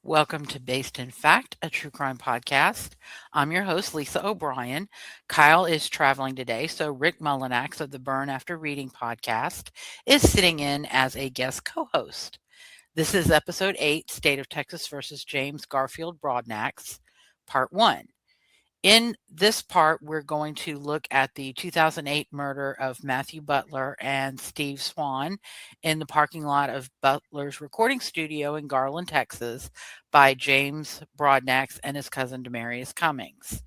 Welcome to Based in Fact, a true crime podcast. I'm your host, Lisa O'Brien. Kyle is traveling today, so Rick Mullenax of the Burn After Reading podcast is sitting in as a guest co host. This is episode 8, State of Texas versus James Garfield Broadnax, part 1. In this part, we're going to look at the 2008 murder of Matthew Butler and Steve Swan in the parking lot of Butler's recording studio in Garland, Texas, by James Broadnax and his cousin Demarius Cummings.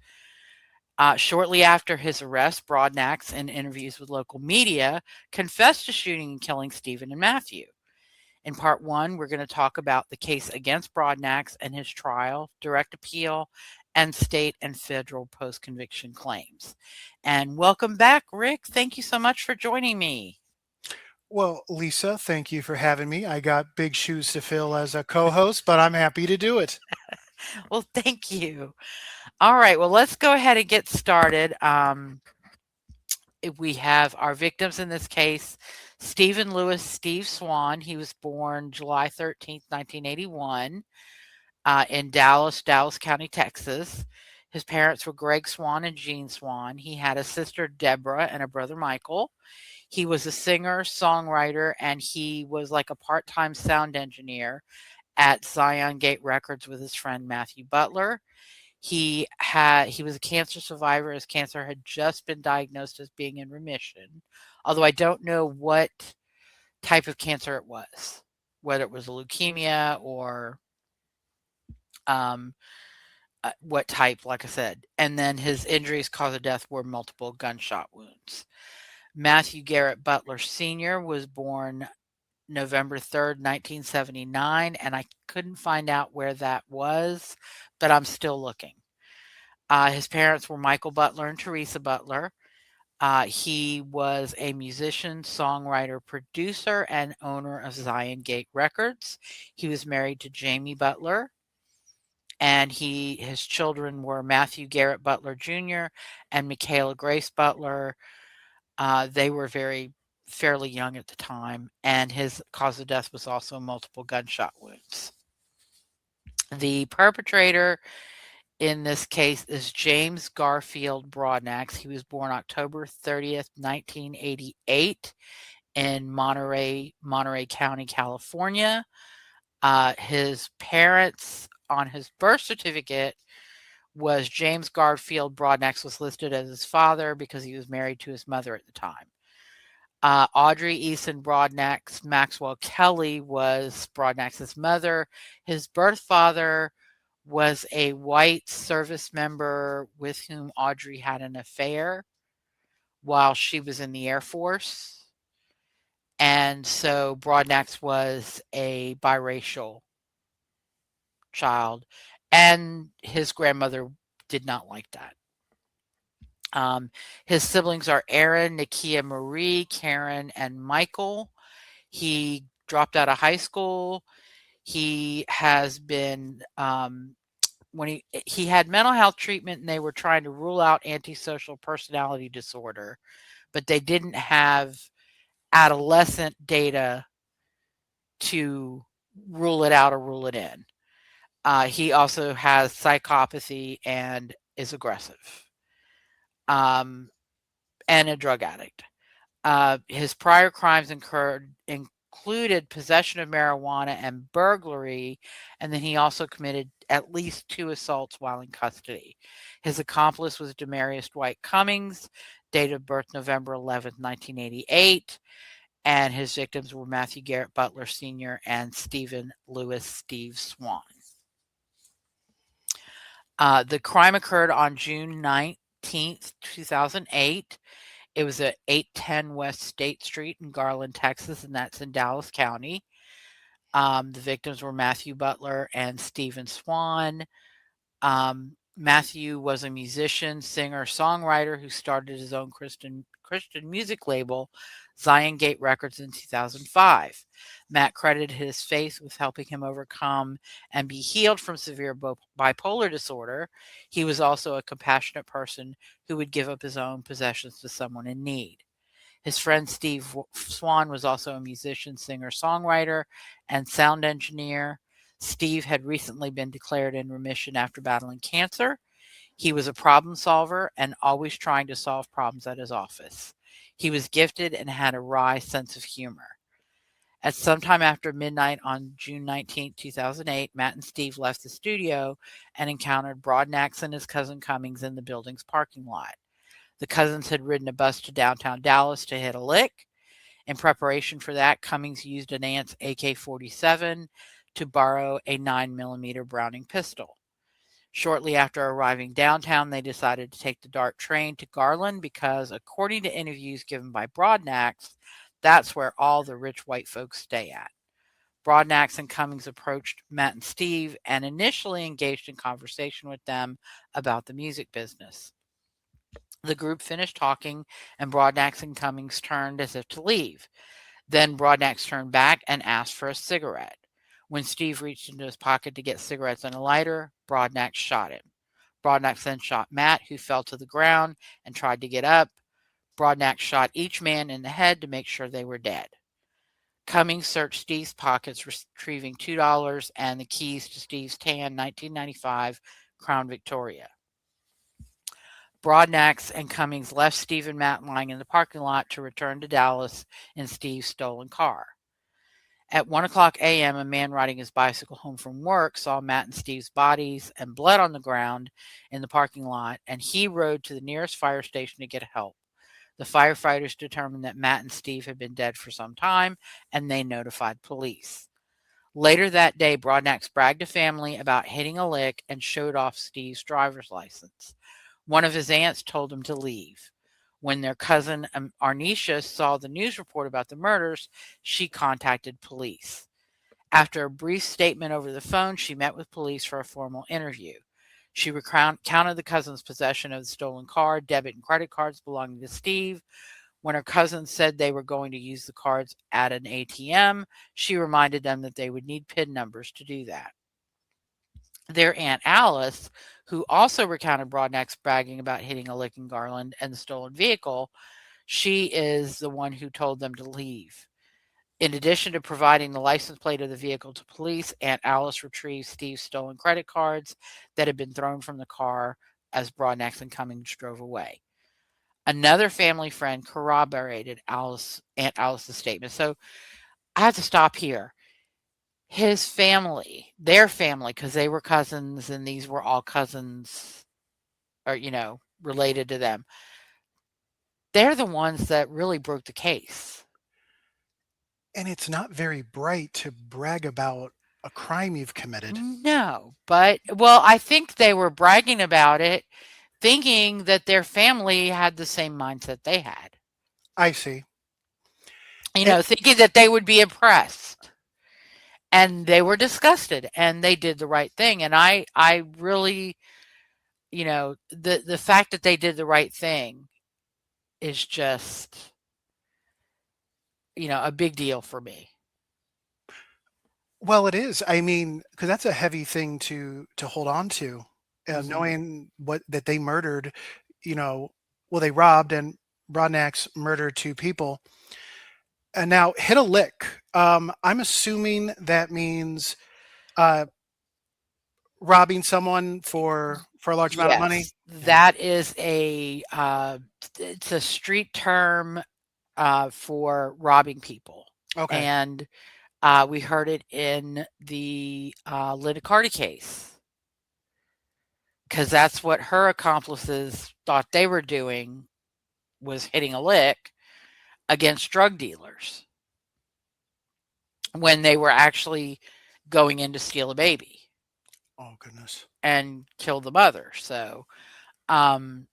Shortly after his arrest, Broadnax, in interviews with local media, confessed to shooting and killing Stephen and Matthew. In part 1, we're going to talk about the case against Broadnax and his trial, direct appeal, and state and federal post-conviction claims. And welcome back, Rick. Thank you so much for joining me. Well, Lisa, thank you for having me. I got big shoes to fill as a co host, but I'm happy to do it. Well, thank you. All right, well, let's go ahead and get started. We have our victims in this case, Stephen Lewis Steve Swan. He was born July 13th, 1981. In Dallas County, Texas. His parents were Greg Swan and Jean Swan. He had a sister, Deborah, and a brother, Michael. He was a singer, songwriter, and he was like a part-time sound engineer at Zion Gate Records with his friend Matthew Butler. He was a cancer survivor. His cancer had just been diagnosed as being in remission, although I don't know what type of cancer it was, whether it was a leukemia or um, what type, like I said. And then his injuries, cause of death, were multiple gunshot wounds. Matthew Garrett Butler Sr. was born November 3rd, 1979, and I couldn't find out where that was, but I'm still looking. His parents were Michael Butler and Teresa Butler. He was a musician, songwriter, producer, and owner of Zion Gate Records. He was married to Jamie Butler, and his children were Matthew Garrett Butler Jr. and Michaela Grace Butler. They were fairly young at the time, and his cause of death was also multiple gunshot wounds. The perpetrator in this case is James Garfield Broadnax. He was born October 30th, 1988 in Monterey County, California. His parents on his birth certificate was James Garfield Broadnax was listed as his father because he was married to his mother at the time. Audrey Eason Broadnax Maxwell Kelly was Broadnax's mother. His birth father was a white service member with whom Audrey had an affair while she was in the Air Force. And so Broadnax was a biracial child, and his grandmother did not like that. His siblings are Aaron, Nakia Marie, Karen, and Michael. He dropped out of high school. He has been when he had mental health treatment, and they were trying to rule out antisocial personality disorder, but they didn't have adolescent data to rule it out or rule it in. He also has psychopathy and is aggressive, and a drug addict. His prior crimes included possession of marijuana and burglary, and then he also committed at least 2 assaults while in custody. His accomplice was Demarius Dwight Cummings, date of birth November 11th, 1988, and his victims were Matthew Garrett Butler Sr. and Stephen Lewis Steve Swan. The crime occurred on June 19th, 2008. It was at 810 West State Street in Garland, Texas, and that's in Dallas County. The victims were Matthew Butler and Stephen Swan. Matthew was a musician, singer, songwriter who started his own Christian music label, Zion Gate Records, in 2005. Matt credited his faith with helping him overcome and be healed from severe bipolar disorder. He was also a compassionate person who would give up his own possessions to someone in need. His friend Steve Swan was also a musician, singer, songwriter, and sound engineer. Steve had recently been declared in remission after battling cancer. He was a problem solver and always trying to solve problems at his office. He was gifted and had a wry sense of humor. At some time after midnight on June 19th, 2008, Matt and Steve left the studio and encountered Broadnax and his cousin Cummings in the building's parking lot. The cousins had ridden a bus to downtown Dallas to hit a lick. In preparation for that, Cummings used an aunt's AK-47 to borrow a 9mm Browning pistol. Shortly after arriving downtown, they decided to take the DART train to Garland because, according to interviews given by Broadnax, that's where all the rich white folks stay at. Broadnax and Cummings approached Matt and Steve and initially engaged in conversation with them about the music business. The group finished talking, and Broadnax and Cummings turned as if to leave. Then Broadnax turned back and asked for a cigarette. When Steve reached into his pocket to get cigarettes and a lighter, Broadnax shot him. Broadnax then shot Matt, who fell to the ground and tried to get up. Broadnax shot each man in the head to make sure they were dead. Cummings searched Steve's pockets, retrieving $2 and the keys to Steve's tan 1995 Crown Victoria. Broadnax and Cummings left Steve and Matt lying in the parking lot to return to Dallas in Steve's stolen car. At 1 a.m., a man riding his bicycle home from work saw Matt and Steve's bodies and blood on the ground in the parking lot, and he rode to the nearest fire station to get help. The firefighters determined that Matt and Steve had been dead for some time, and they notified police. Later that day, Broadnax bragged to family about hitting a lick and showed off Steve's driver's license. One of his aunts told him to leave. When their cousin Arnisha saw the news report about the murders, she contacted police. After a brief statement over the phone, she met with police for a formal interview. She recounted the cousin's possession of the stolen car, debit and credit cards belonging to Steve. When her cousins said they were going to use the cards at an ATM, she reminded them that they would need PIN numbers to do that. Their Aunt Alice, who also recounted Broadnax bragging about hitting a lick in Garland and the stolen vehicle, she is the one who told them to leave. In addition to providing the license plate of the vehicle to police, Aunt Alice retrieved Steve's stolen credit cards that had been thrown from the car as Broadnax and Cummings drove away. Another family friend corroborated Aunt Alice's statement. So I have to stop here. His family, their family, because they were cousins and these were all cousins or, related to them. They're the ones that really broke the case. And it's not very bright to brag about a crime you've committed. No, but, well, I think they were bragging about it, thinking that their family had the same mindset they had. I see. Thinking that they would be impressed. And they were disgusted and they did the right thing. And I really, the fact that they did the right thing is just, a big deal for me. Well, it is. I mean, because that's a heavy thing to hold on to, Mhm. knowing what that they murdered. Well, they robbed and Broadnax murdered two people, and now hit a lick. I'm assuming that means uh, robbing someone for a large amount of money. Yes, that is it's a street term for robbing people. Okay. And we heard it in the Linda Carter case because that's what her accomplices thought they were doing was hitting a lick against drug dealers when they were actually going in to steal a baby Oh goodness. and kill the mother. So, but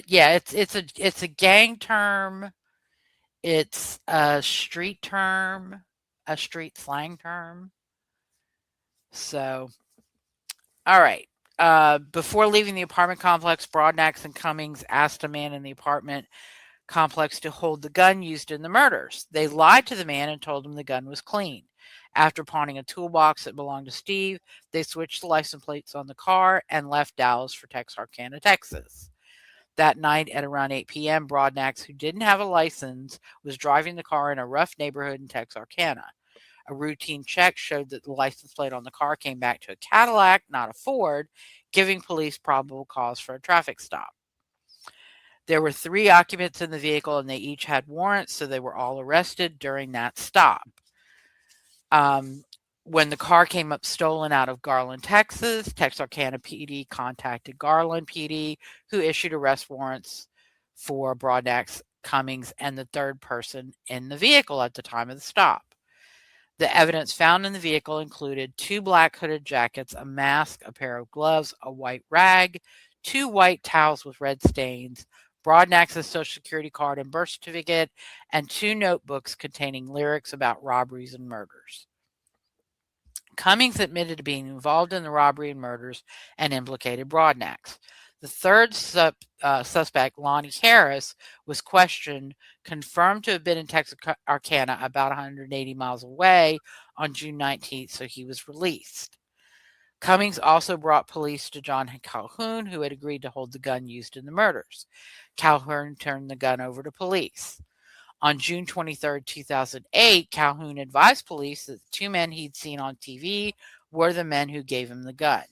yeah, it's a gang term. It's a street term, a street slang term. So, all right. Before leaving the apartment complex, Broadnax and Cummings asked a man in the apartment complex to hold the gun used in the murders. They lied to the man and told him the gun was clean. After pawning a toolbox that belonged to Steve, they switched the license plates on the car and left Dallas for Texarkana, Texas. That night at around 8 p.m., Broadnax, who didn't have a license, was driving the car in a rough neighborhood in Texarkana. A routine check showed that the license plate on the car came back to a Cadillac, not a Ford, giving police probable cause for a traffic stop. There were three occupants in the vehicle and they each had warrants, so they were all arrested during that stop. Um, when the car came up stolen out of Garland, Texas, Texarkana PD contacted Garland PD, who issued arrest warrants for Broadnax, Cummings, and the third person in the vehicle at the time of the stop. The evidence found in the vehicle included two black hooded jackets, a mask, a pair of gloves, a white rag, two white towels with red stains, Broadnax's social security card and birth certificate, and two notebooks containing lyrics about robberies and murders. Cummings admitted to being involved in the robbery and murders and implicated Broadnax. The third suspect, Lonnie Harris, was questioned, confirmed to have been in Texarkana about 180 miles away on June 19th, so he was released. Cummings also brought police to John Calhoun, who had agreed to hold the gun used in the murders. Calhoun turned the gun over to police. On June 23rd, 2008, Calhoun advised police that the two men he'd seen on TV were the men who gave him the gun.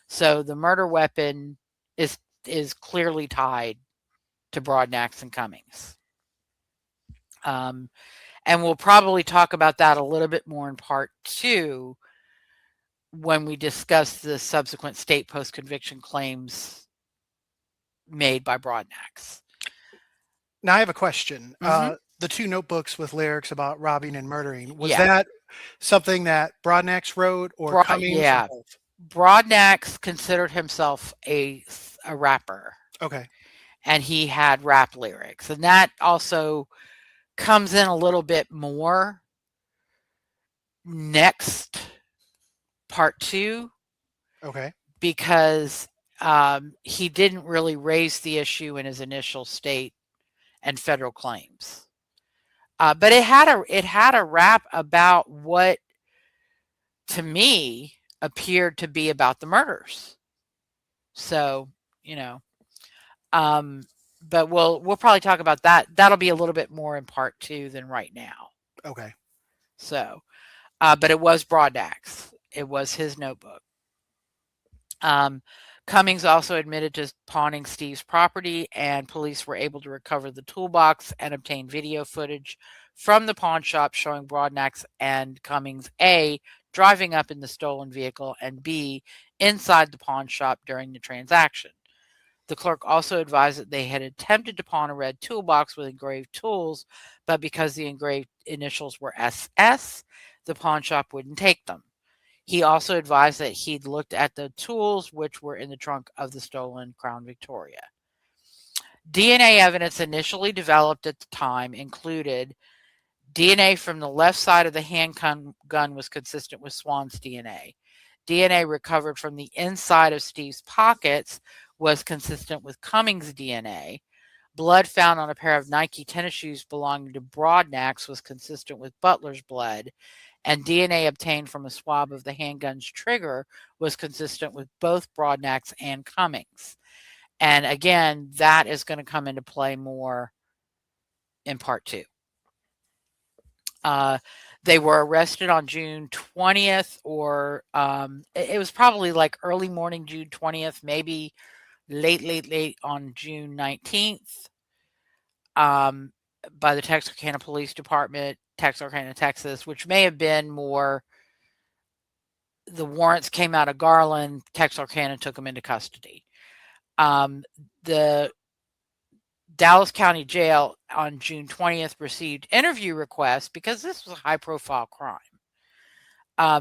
So the murder weapon is clearly tied to Broadnax and Cummings. And we'll probably talk about that a little bit more in part two when we discuss the subsequent state post-conviction claims made by Broadnax. Now I have a question. Mm-hmm. The two notebooks with lyrics about robbing and murdering, was Yeah. that something that Broadnax wrote or Cummings or Yeah. both? Broadnax considered himself a rapper, Okay. and he had rap lyrics, and that also comes in a little bit more next part two Okay. because he didn't really raise the issue in his initial state and federal claims. But it had a rap about what to me appeared to be about the murders. So, you know, um, but we'll probably talk about that. That'll be a little bit more in part two than right now. Okay. So, but it was Broadnax. It was his notebook. Um, Cummings also admitted to pawning Steve's property, and police were able to recover the toolbox and obtain video footage from the pawn shop showing Broadnax and Cummings A driving up in the stolen vehicle and B inside the pawn shop during the transaction. The clerk also advised that they had attempted to pawn a red toolbox with engraved tools, but because the engraved initials were SS, the pawn shop wouldn't take them. He also advised that he'd looked at the tools which were in the trunk of the stolen Crown Victoria. DNA evidence initially developed at the time included DNA from the left side of the handgun was consistent with Swan's DNA. DNA recovered from the inside of Steve's pockets was consistent with Cummings' DNA. Blood found on a pair of Nike tennis shoes belonging to Broadnax was consistent with Butler's blood, and DNA obtained from a swab of the handgun's trigger was consistent with both Broadnax and Cummings. And again, that is going to come into play more in part two. They were arrested on June 20th, or it was probably like early morning June 20th, maybe late on June 19th, by the Texarkana Police Department, Texarkana, Texas, which may have been more. The warrants came out of Garland. Texarkana took them into custody. The Dallas County Jail on June 20th received interview requests because this was a high-profile crime.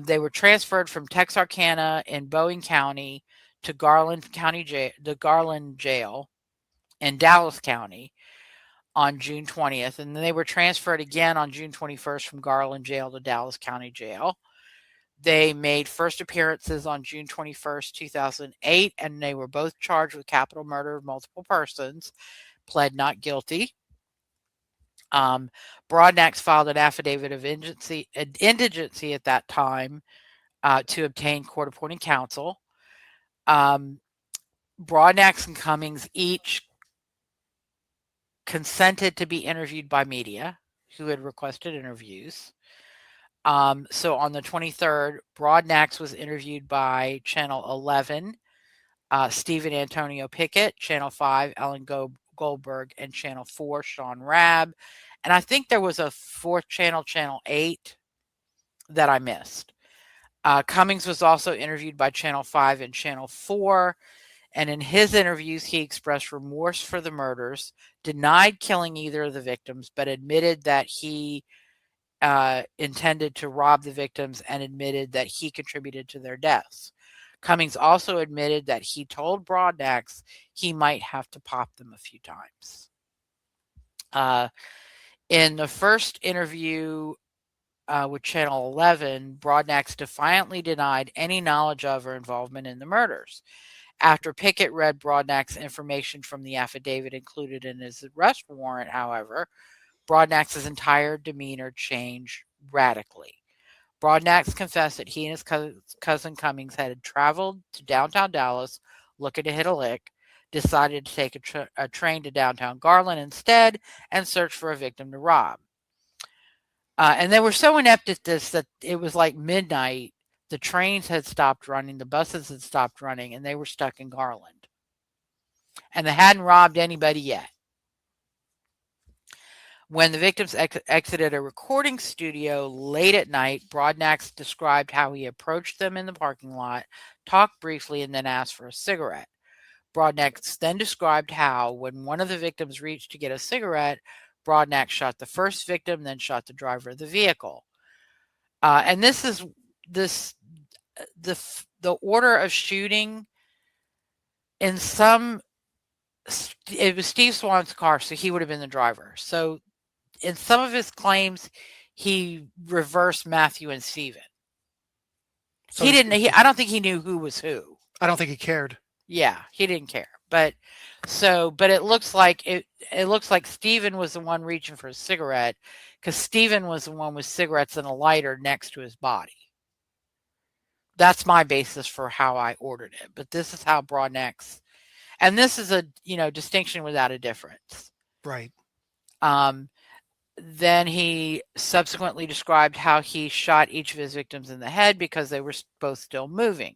They were transferred from Texarkana in Bowen County to Garland County Jail, the Garland Jail in Dallas County on June 20th, and then they were transferred again on June 21st from Garland Jail to Dallas County Jail. They made first appearances on June 21st, 2008, and they were both charged with capital murder of multiple persons, pled not guilty. Broadnax filed an affidavit of indigency at that time to obtain court-appointed counsel. Broadnax and Cummings each consented to be interviewed by media who had requested interviews. So on the 23rd, Broadnax was interviewed by Channel 11, Stephen Antonio Pickett, Channel 5, Ellen Goldberg, and Channel 4, Sean Rabb. And I think there was a fourth channel, Channel 8, that I missed. Cummings was also interviewed by Channel 5 and Channel 4. And in his interviews, he expressed remorse for the murders, denied killing either of the victims, but admitted that he intended to rob the victims and admitted that he contributed to their deaths. Cummings also admitted that he told Broadnax he might have to pop them a few times. Uh, in the first interview with Channel 11, Broadnax defiantly denied any knowledge of or involvement in the murders. After Pickett read Broadnax's information from the affidavit included in his arrest warrant, however, Broadnax's entire demeanor changed radically. Broadnax confessed that he and his cousin Cummings had traveled to downtown Dallas looking to hit a lick, decided to take a train to downtown Garland instead, and search for a victim to rob. And they were so inept at this that it was like midnight. The trains had stopped running, the buses had stopped running, and they were stuck in Garland. And they hadn't robbed anybody yet. When the victims exited a recording studio late at night, Broadnax described how he approached them in the parking lot, talked briefly, and then asked for a cigarette. Broadnax then described how, when one of the victims reached to get a cigarette, Broadnax shot the first victim, then shot the driver of the vehicle. And this is this the order of shooting in some. It was Steve Swan's car, so he would have been the driver. So in some of his claims, he reversed Matthew and Stephen. So He didn't. I don't think he knew who was who. I don't think he cared. Yeah, he didn't care. But it looks like it looks like Stephen was the one reaching for a cigarette because Stephen was the one with cigarettes and a lighter next to his body. That's my basis for how I ordered it. But this is how Broadnax, and this is a distinction without a difference. Right. Then he subsequently described how he shot each of his victims in the head because they were both still moving.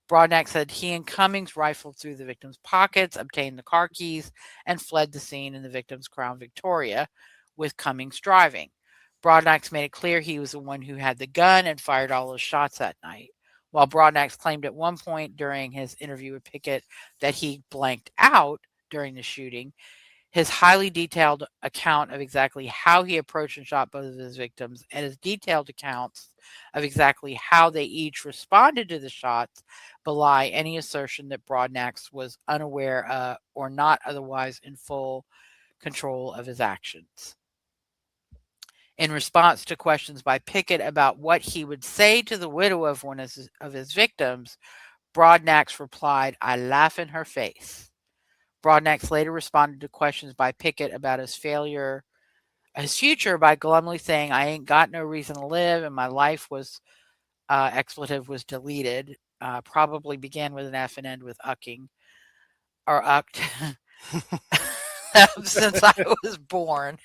Broadnax said he and Cummings rifled through the victim's pockets, obtained the car keys, and fled the scene in the victim's Crown Victoria, with Cummings driving. Broadnax made it clear he was the one who had the gun and fired all those shots that night. While Broadnax claimed at one point during his interview with Pickett that he blanked out during the shooting, his highly detailed account of exactly how he approached and shot both of his victims and his detailed accounts of exactly how they each responded to the shots belie any assertion that Broadnax was unaware or not otherwise in full control of his actions. In response to questions by Pickett about what he would say to the widow of one of his victims, Broadnax replied, "I laugh in her face." Broadnax later responded to questions by Pickett about his future by glumly saying, "I ain't got no reason to live, and my life was," expletive was deleted, probably began with an F and end with ucking, or ucked, since I was born.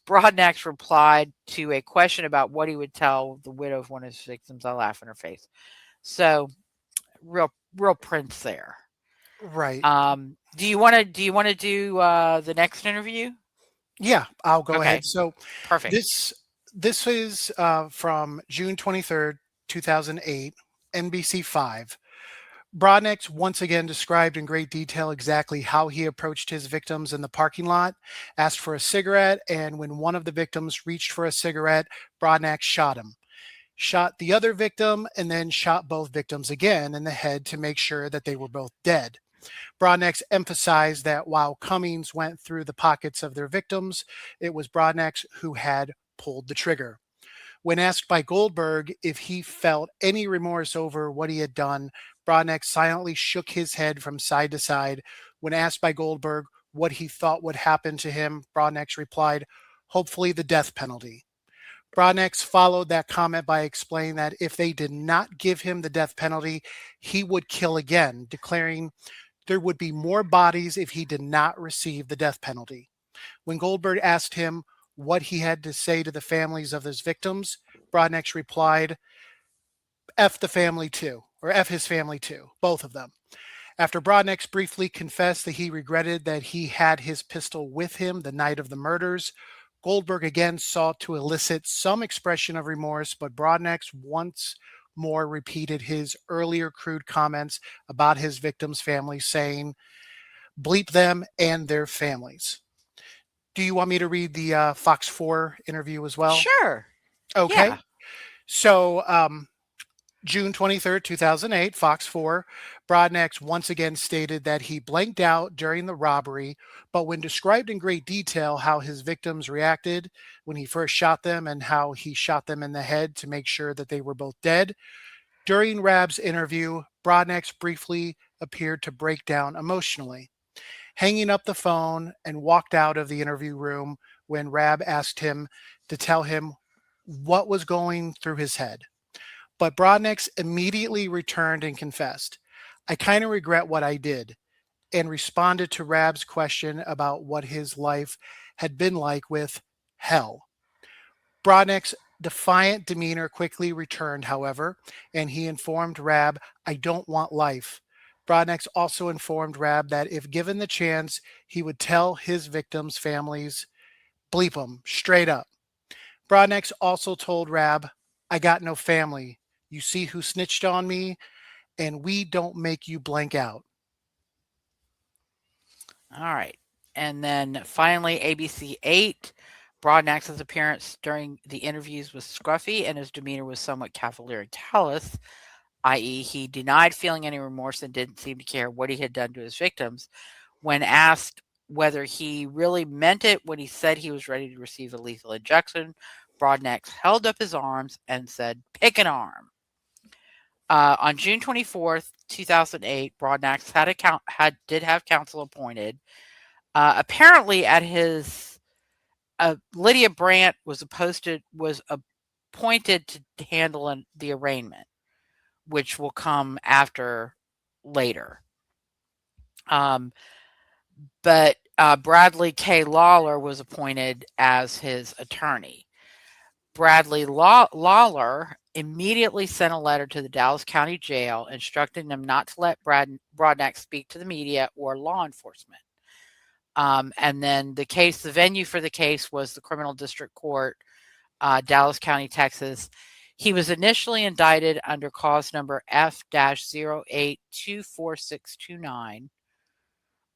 Broadnax replied to a question about what he would tell the widow of one of his victims, "I laugh in her face." So, real prince there. Right. Do you want to do the next interview? Yeah, I'll go Okay, ahead. So perfect. this is from June 23rd, 2008, NBC5. Broadnax once again described in great detail exactly how he approached his victims in the parking lot, asked for a cigarette, and when one of the victims reached for a cigarette, Broadnax shot him. Shot the other victim and then shot both victims again in the head to make sure that they were both dead. Broadnax emphasized that while Cummings went through the pockets of their victims, it was Broadnax who had pulled the trigger. When asked by Goldberg if he felt any remorse over what he had done, Broadnax silently shook his head from side to side. When asked by Goldberg what he thought would happen to him, Broadnax replied, "Hopefully the death penalty." Broadnax followed that comment by explaining that if they did not give him the death penalty, he would kill again, declaring there would be more bodies if he did not receive the death penalty. When Goldberg asked him what he had to say to the families of his victims, Broadnax replied, F the family too, or F his family too, both of them. After Broadnax briefly confessed that he regretted that he had his pistol with him the night of the murders, Goldberg again sought to elicit some expression of remorse, but Broadnax once more repeated his earlier crude comments about his victims' families, saying, bleep them and their families. Do you want me to read the Fox 4 interview as well? Sure. Okay. Yeah. So, June 23rd, 2008, Fox 4, Broadnax once again stated that he blanked out during the robbery, but when described in great detail how his victims reacted when he first shot them and how he shot them in the head to make sure that they were both dead, during Rab's interview, Broadnax briefly appeared to break down emotionally, hanging up the phone and walked out of the interview room when Rab asked him to tell him what was going through his head. But Broadnax immediately returned and confessed, I kind of regret what I did, and responded to Rab's question about what his life had been like with hell. Broadnax's defiant demeanor quickly returned, however, and he informed Rab, I don't want life. Broadnax also informed Rab that if given the chance, he would tell his victims' families, bleep them, straight up. Broadnax also told Rab, I got no family. You see who snitched on me, and we don't make you blank out. All right. And then finally, ABC 8. Broadnax's appearance during the interviews was scruffy and his demeanor was somewhat cavalier and callous, i.e., he denied feeling any remorse and didn't seem to care what he had done to his victims. When asked whether he really meant it when he said he was ready to receive a lethal injection, Broadnax held up his arms and said, pick an arm. On June 24th, 2008, Broadnax did have counsel appointed. Apparently, at his Lydia Brandt was appointed to handle the arraignment, which will come after later. But Bradley K. Lawler was appointed as his attorney. Bradley Lawler immediately sent a letter to the Dallas County Jail instructing them not to let Broadnax speak to the media or law enforcement. And then the venue for the case was the Criminal District Court, Dallas County, Texas. He was initially indicted under cause number F-08-24629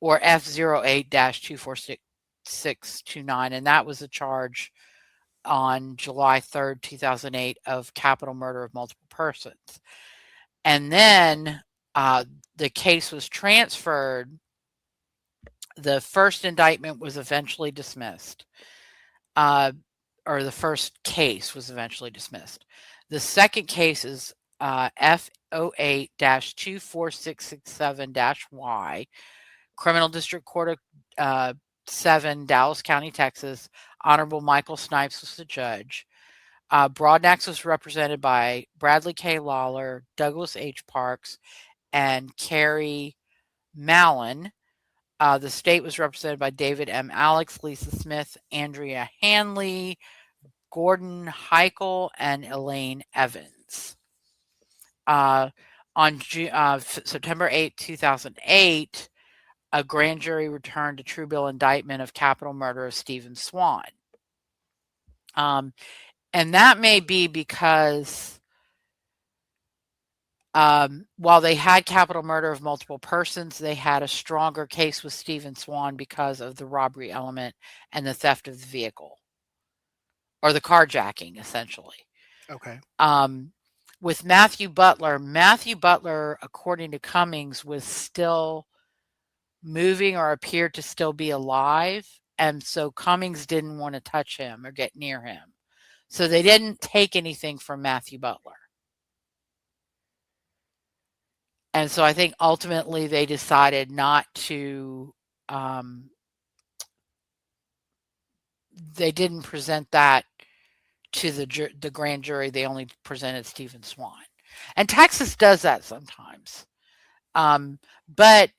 or F-08-24629, and that was a charge on July 3rd, 2008 of capital murder of multiple persons. And then the case was transferred. The first indictment was eventually dismissed, or the first case was eventually dismissed. The second case is F08-24667-Y, Criminal District Court of 7, Dallas County, Texas. Honorable Michael Snipes was the judge. Broadnax was represented by Bradley K. Lawler, Douglas H. Parks, and Carrie Mallon. The state was represented by David M. Alex, Lisa Smith, Andrea Hanley, Gordon Heichel, and Elaine Evans. On September 8, 2008, a grand jury returned a true bill indictment of capital murder of Stephen Swan. And that may be because while they had capital murder of multiple persons, they had a stronger case with Stephen Swan because of the robbery element and the theft of the vehicle, or the carjacking, essentially. Okay. With Matthew Butler, according to Cummings, was still moving or appeared to still be alive, and so Cummings didn't want to touch him or get near him. So they didn't take anything from Matthew Butler. And so I think ultimately they decided not to, they didn't present that to the grand jury. They only presented Stephen Swan. And Texas does that sometimes. But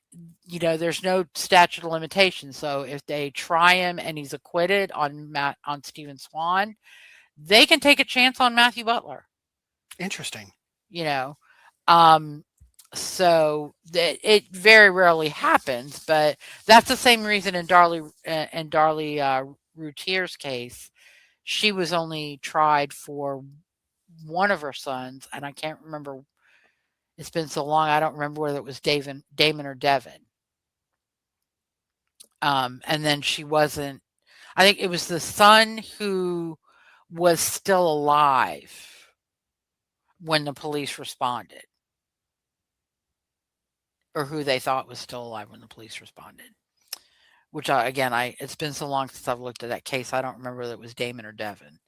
there's no statute of limitations. So if they try him and he's acquitted on Stephen Swan, they can take a chance on Matthew Butler. Interesting. You know, um, so that it very rarely happens, but that's the same reason in Darlie Routier's case, she was only tried for one of her sons, and I can't remember. It's been so long, I don't remember whether it was Damon or Devin. And then she wasn't. I think it was the son who was still alive when the police responded, or who they thought was still alive when the police responded. Which again, it's been so long since I've looked at that case, I don't remember whether it was Damon or Devin.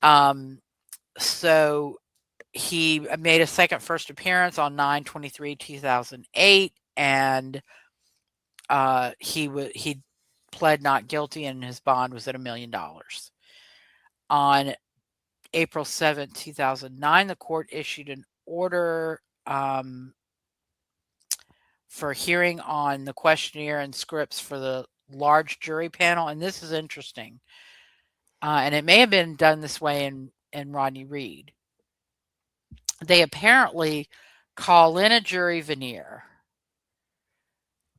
Um, so he made a second first appearance on 9/23/2008, and he pled not guilty, and his bond was at $1 million. On April 7th, 2009, the court issued an order for hearing on the questionnaire and scripts for the large jury panel, and this is interesting. And it may have been done this way in Rodney Reed. They apparently call in a jury veneer,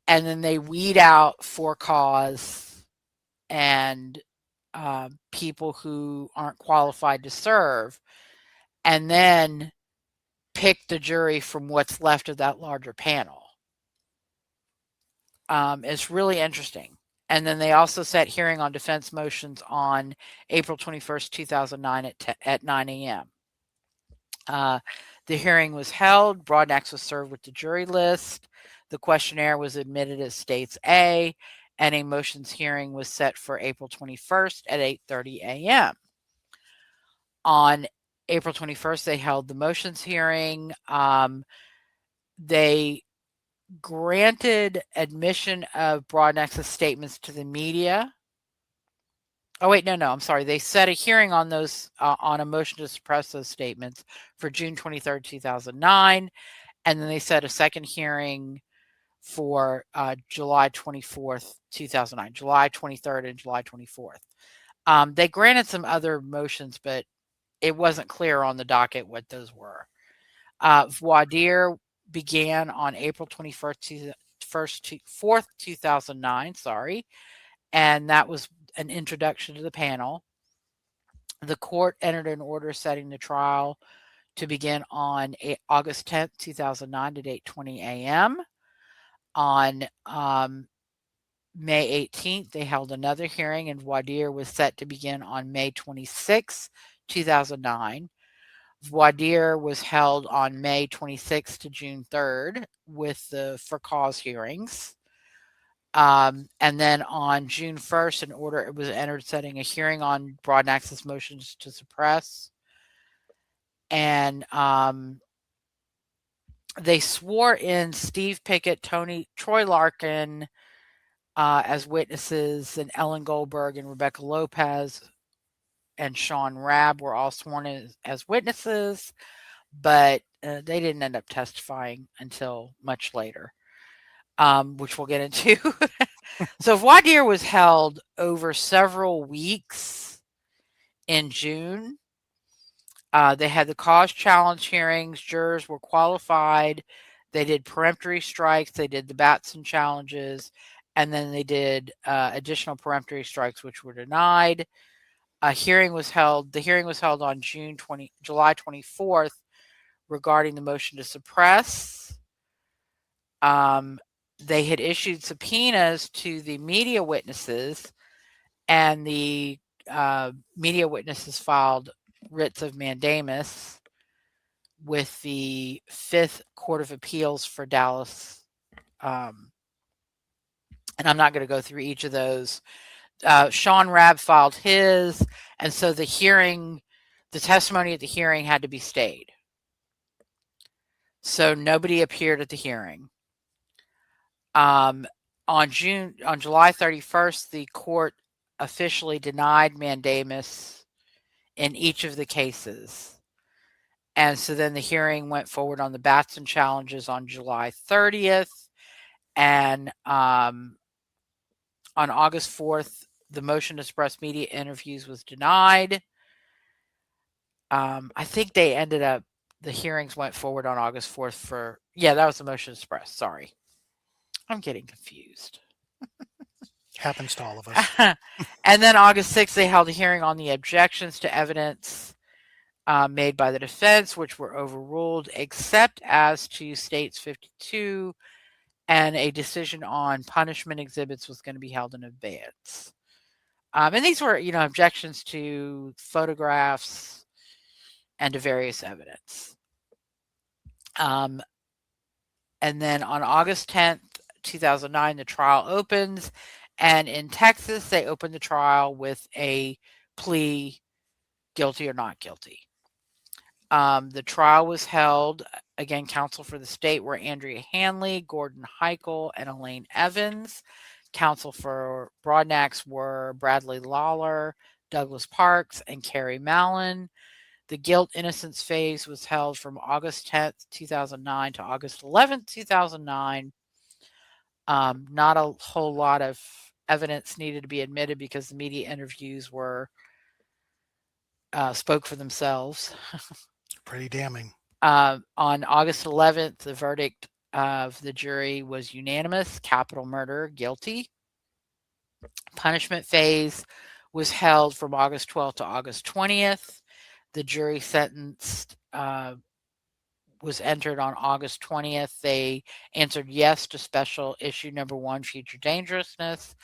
and then they weed out for cause and people who aren't qualified to serve, and then pick the jury from what's left of that larger panel. It's really interesting. And then they also set hearing on defense motions on April 21st, 2009 at 9 a.m. The hearing was held. Broadnax was served with the jury list. The questionnaire was admitted as States A, and a motions hearing was set for April 21st at 8:30 a.m. On April 21st, they held the motions hearing. They granted admission of Broadnax's statements to the media. Oh wait, no, I'm sorry. They set a hearing on those on a motion to suppress those statements for June 23rd, 2009, and then they set a second hearing for July 24th, 2009, July 23rd and July 24th. They granted some other motions, but it wasn't clear on the docket what those were. Voir dire began on April 21st, 4th, 2009, and that was an introduction to the panel. The court entered an order setting the trial to begin on August 10th, 2009 at 8:20 a.m. On May 18th, they held another hearing, and voir dire was set to begin on May 26th, 2009. Voir dire was held on May 26th to June 3rd with the for cause hearings. And then on June 1st, an order was entered setting a hearing on Broadnax's motions to suppress. And they swore in Steve Pickett, Troy Larkin as witnesses, and Ellen Goldberg and Rebecca Lopez and Sean Rabb were all sworn as witnesses, but they didn't end up testifying until much later, which we'll get into. So voir dire was held over several weeks in June. They had the cause challenge hearings. Jurors were qualified. They did peremptory strikes. They did the Batson challenges. And then they did additional peremptory strikes, which were denied. The hearing was held on July 24th regarding the motion to suppress. They had issued subpoenas to the media witnesses, and the media witnesses filed writs of mandamus with the Fifth Court of Appeals for Dallas. And I'm not going to go through each of those. Sean Rabb filed his, and so the testimony at the hearing had to be stayed. So nobody appeared at the hearing. On July 31st, the court officially denied mandamus in each of the cases. And so then the hearing went forward on the Batson challenges on July 30th. And on August 4th, the motion to suppress media interviews was denied. I think they ended up, the hearings went forward on August 4th for, yeah, that was the motion to suppress. Sorry. I'm getting confused. Happens to all of us. And then August 6th, they held a hearing on the objections to evidence made by the defense, which were overruled, except as to States 52, and a decision on punishment exhibits was going to be held in advance. And these were, objections to photographs and to various evidence. Um, and then on August 10th, 2009, the trial opens. And in Texas, they opened the trial with a plea, guilty or not guilty. The trial was held, again, counsel for the state were Andrea Hanley, Gordon Heichel, and Elaine Evans. Counsel for Broadnax were Bradley Lawler, Douglas Parks, and Carrie Mallon. The guilt innocence phase was held from August 10th, 2009 to August 11th, 2009. Not a whole lot of evidence needed to be admitted because the media interviews were spoke for themselves. Pretty damning. On August 11th, the verdict of the jury was unanimous: capital murder, guilty. Punishment phase was held from August 12th to August 20th. The jury sentence was entered on August 20th. They answered yes to special issue number 1, future dangerousness,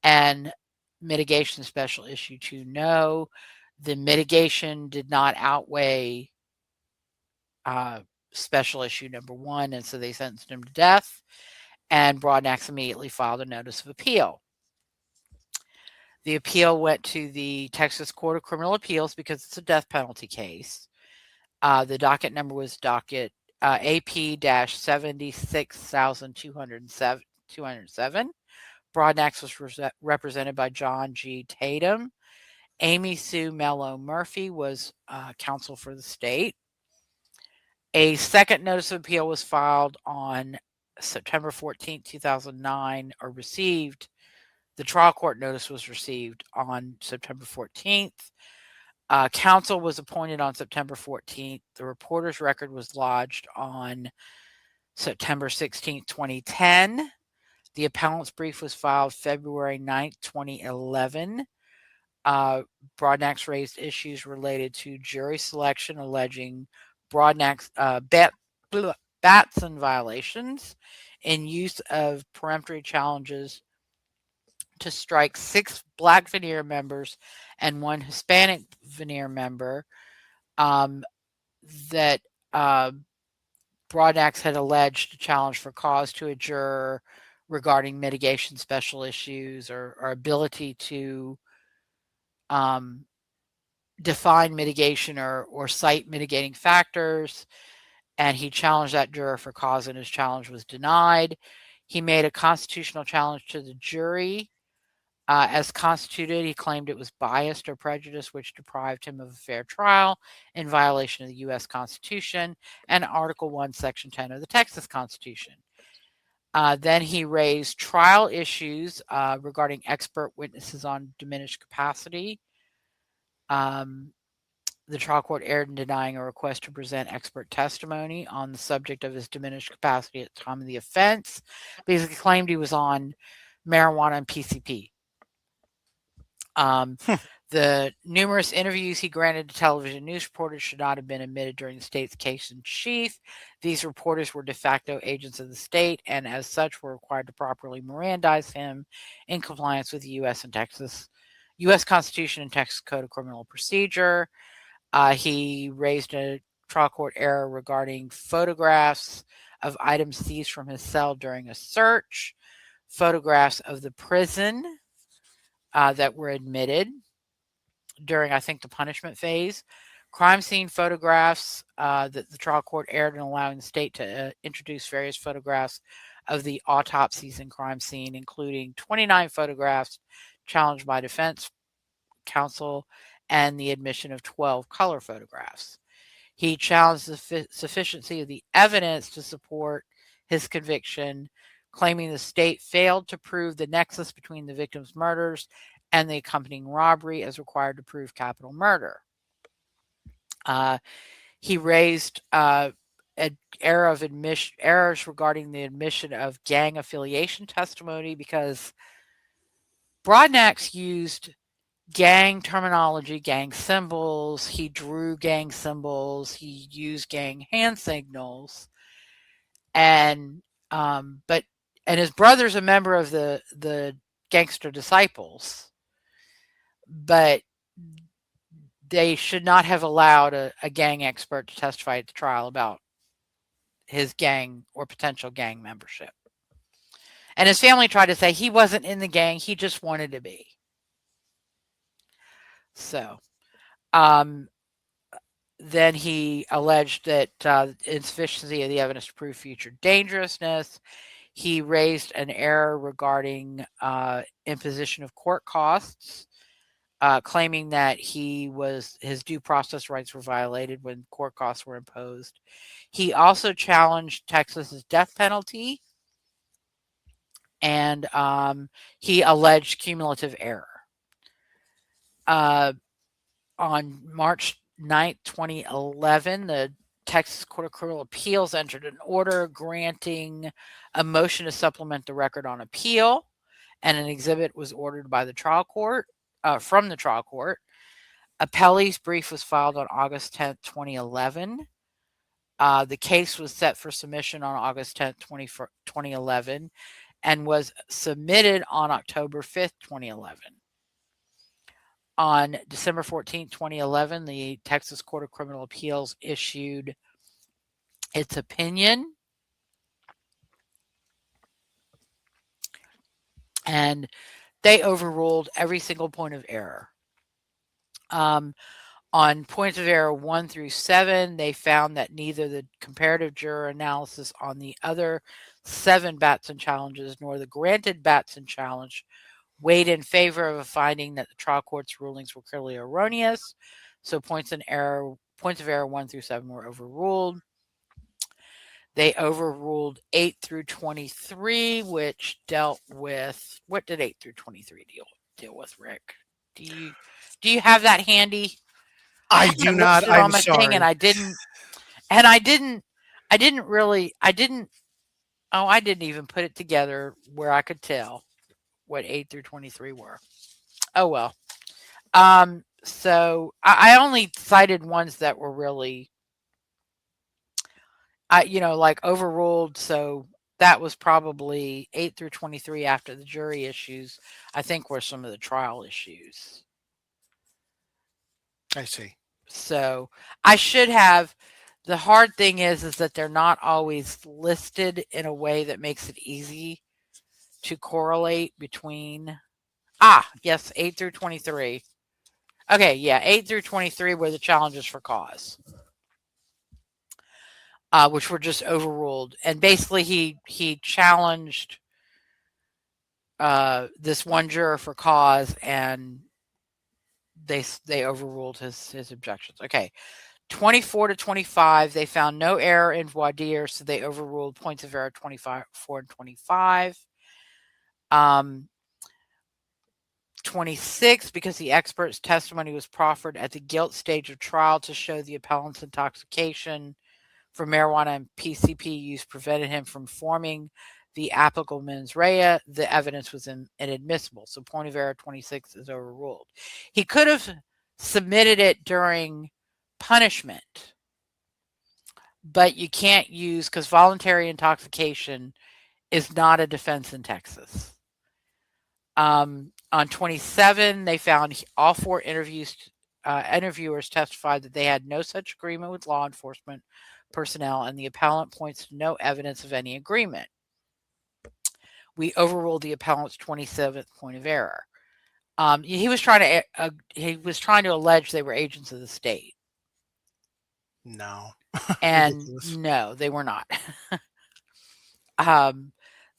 and mitigation special issue 2, no. The mitigation did not outweigh special issue number 1, and so they sentenced him to death. And Broadnax immediately filed a notice of appeal. The appeal went to the Texas Court of Criminal Appeals because it's a death penalty case. The docket number was docket AP-76,207. Broadnax was represented by John G. Tatum. Amy Sue Mello Murphy was counsel for the state. A second notice of appeal was filed on September 14th, 2009, or received. The trial court notice was received on September 14th. Counsel was appointed on September 14th. The reporter's record was lodged on September 16th, 2010. The appellant's brief was filed February 9th, 2011. Broadnax raised issues related to jury selection, alleging Broadnax Batson violations in use of peremptory challenges to strike 6 black veneer members and 1 Hispanic veneer member that Broadnax had alleged a challenge for cause to a juror regarding mitigation special issues or ability to define mitigation or cite mitigating factors. And he challenged that juror for cause, and his challenge was denied. He made a constitutional challenge to the jury. As constituted, he claimed it was biased or prejudiced, which deprived him of a fair trial in violation of the U.S. Constitution and Article 1, Section 10 of the Texas Constitution. Then he raised trial issues regarding expert witnesses on diminished capacity. The trial court erred in denying a request to present expert testimony on the subject of his diminished capacity at the time of the offense. Basically claimed he was on marijuana and PCP. The numerous interviews he granted to television news reporters should not have been admitted during the state's case in chief. These reporters were de facto agents of the state, and as such were required to properly Mirandize him in compliance with the U.S. Constitution and Texas Code of Criminal Procedure. He raised a trial court error regarding photographs of items seized from his cell during a search, photographs of the prison that were admitted during, I think, the punishment phase, crime scene photographs that the trial court erred in allowing the state to introduce various photographs of the autopsies and crime scene, including 29 photographs challenged by defense counsel and the admission of 12 color photographs. He challenged the sufficiency of the evidence to support his conviction claiming the state failed to prove the nexus between the victim's murders and the accompanying robbery as required to prove capital murder. Uh, he raised an errors regarding the admission of gang affiliation testimony because Broadnax used gang terminology, gang symbols. He drew gang symbols. He used gang hand signals, and but and his brother's a member of the gangster disciples, but they should not have allowed a gang expert to testify at the trial about his gang or potential gang membership. And his family tried to say he wasn't in the gang; he just wanted to be. So, um, then he alleged that insufficiency of the evidence to prove future dangerousness. He raised an error regarding imposition of court costs, claiming that his due process rights were violated when court costs were imposed. He also challenged Texas's death penalty, and he alleged cumulative error. On March 9th, 2011, the Texas Court of Criminal Appeals entered an order granting a motion to supplement the record on appeal, and an exhibit was ordered by the trial court, from the trial court. Appellee's brief was filed on August 10th, 2011. The case was set for submission on August 10th, 2011, and was submitted on October 5th, 2011. On December 14th, 2011, the Texas Court of Criminal Appeals issued its opinion, and they overruled every single point of error. On points of error 1 through 7, they found that neither the comparative juror analysis on the other 7 Batson challenges nor the granted Batson challenge weighed in favor of a finding that the trial court's rulings were clearly erroneous. So points of error 1 through 7 were overruled. They overruled 8 through 23, which dealt with, what did 8 through 23 deal with, Rick? Do you have that handy? I do not. I'm sorry. And I didn't even put it together where I could tell what 8 through 23 were. Oh well. So I only cited ones that were really, like overruled. So that was probably 8 through 23 after the jury issues, I think, were some of the trial issues. I see. So I should have. The hard thing is that they're not always listed in a way that makes it easy to correlate between. Yes, 8 through 23. Okay, yeah, 8 through 23 were the challenges for cause, which were just overruled. And basically, he challenged this one juror for cause, and they overruled his objections. Okay, 24 to 25, they found no error in voir dire, so they overruled points of error 24 and 25. 26, because the expert's testimony was proffered at the guilt stage of trial to show the appellant's intoxication for marijuana and PCP use prevented him from forming the applicable mens rea, the evidence was inadmissible. So point of error 26 is overruled. He could have submitted it during punishment, but you can't use, because voluntary intoxication is not a defense in Texas. On 27, they found all 4 interviewers testified that they had no such agreement with law enforcement personnel, and the appellant points to no evidence of any agreement. We overruled the appellant's 27th point of error. He was trying to allege they were agents of the state. No. And no, they were not.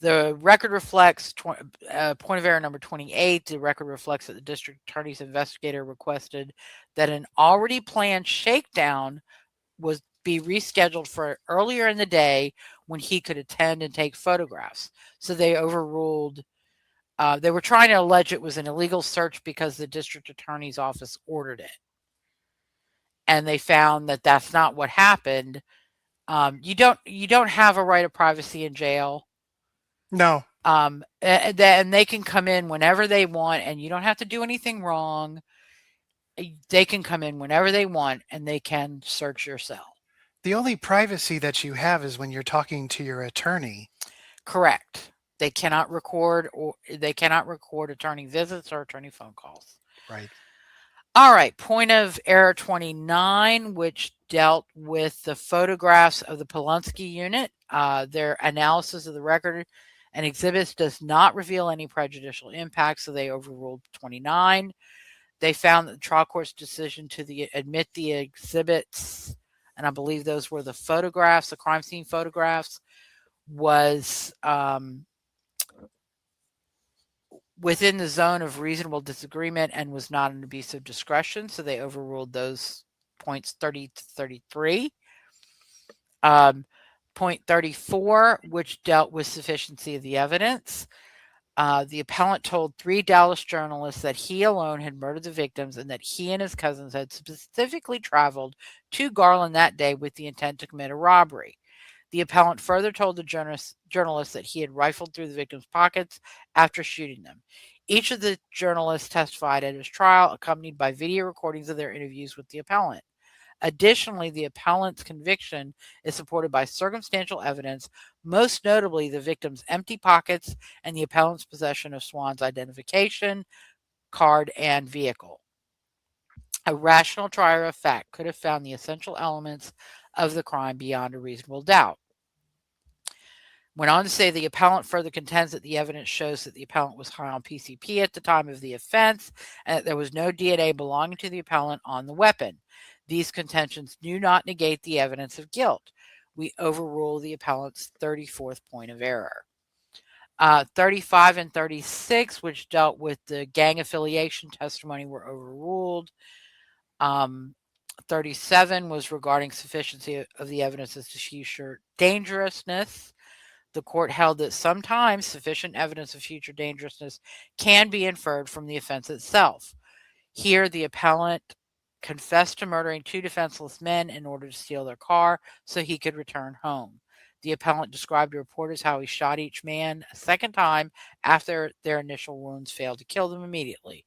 The record reflects point of error number 28. The record reflects that the district attorney's investigator requested that an already planned shakedown be rescheduled for earlier in the day when he could attend and take photographs. So they overruled. They were trying to allege it was an illegal search because the district attorney's office ordered it, and they found that that's not what happened. You don't have a right of privacy in jail. No. And they can come in whenever they want, and you don't have to do anything wrong. They can come in whenever they want, and they can search your cell. The only privacy that you have is when you're talking to your attorney. Correct. They cannot record attorney visits or attorney phone calls. Right. All right, point of error 29, which dealt with the photographs of the Polunsky unit. Their analysis of the record and exhibits does not reveal any prejudicial impact, so they overruled 29. They found that the trial court's decision to admit the exhibits, and I believe those were the photographs, the crime scene photographs, was within the zone of reasonable disagreement and was not an abuse of discretion. So they overruled those points 30 to 33. Point 34, which dealt with sufficiency of the evidence. The appellant told 3 Dallas journalists that he alone had murdered the victims and that he and his cousins had specifically traveled to Garland that day with the intent to commit a robbery. The appellant further told the journalists that he had rifled through the victims' pockets after shooting them. Each of the journalists testified at his trial, accompanied by video recordings of their interviews with the appellant. Additionally, the appellant's conviction is supported by circumstantial evidence, most notably the victim's empty pockets and the appellant's possession of Swan's identification card and vehicle. A rational trier of fact could have found the essential elements of the crime beyond a reasonable doubt. Went on to say the appellant further contends that the evidence shows that the appellant was high on PCP at the time of the offense and that there was no DNA belonging to the appellant on the weapon. These contentions do not negate the evidence of guilt. We overrule the appellant's 34th point of error. 35 and 36, which dealt with the gang affiliation testimony, were overruled. 37 was regarding sufficiency of the evidence as to future dangerousness. The court held that sometimes sufficient evidence of future dangerousness can be inferred from the offense itself. Here, the appellant confessed to murdering 2 defenseless men in order to steal their car so he could return home. The appellant described to reporters how he shot each man a second time after their initial wounds failed to kill them immediately.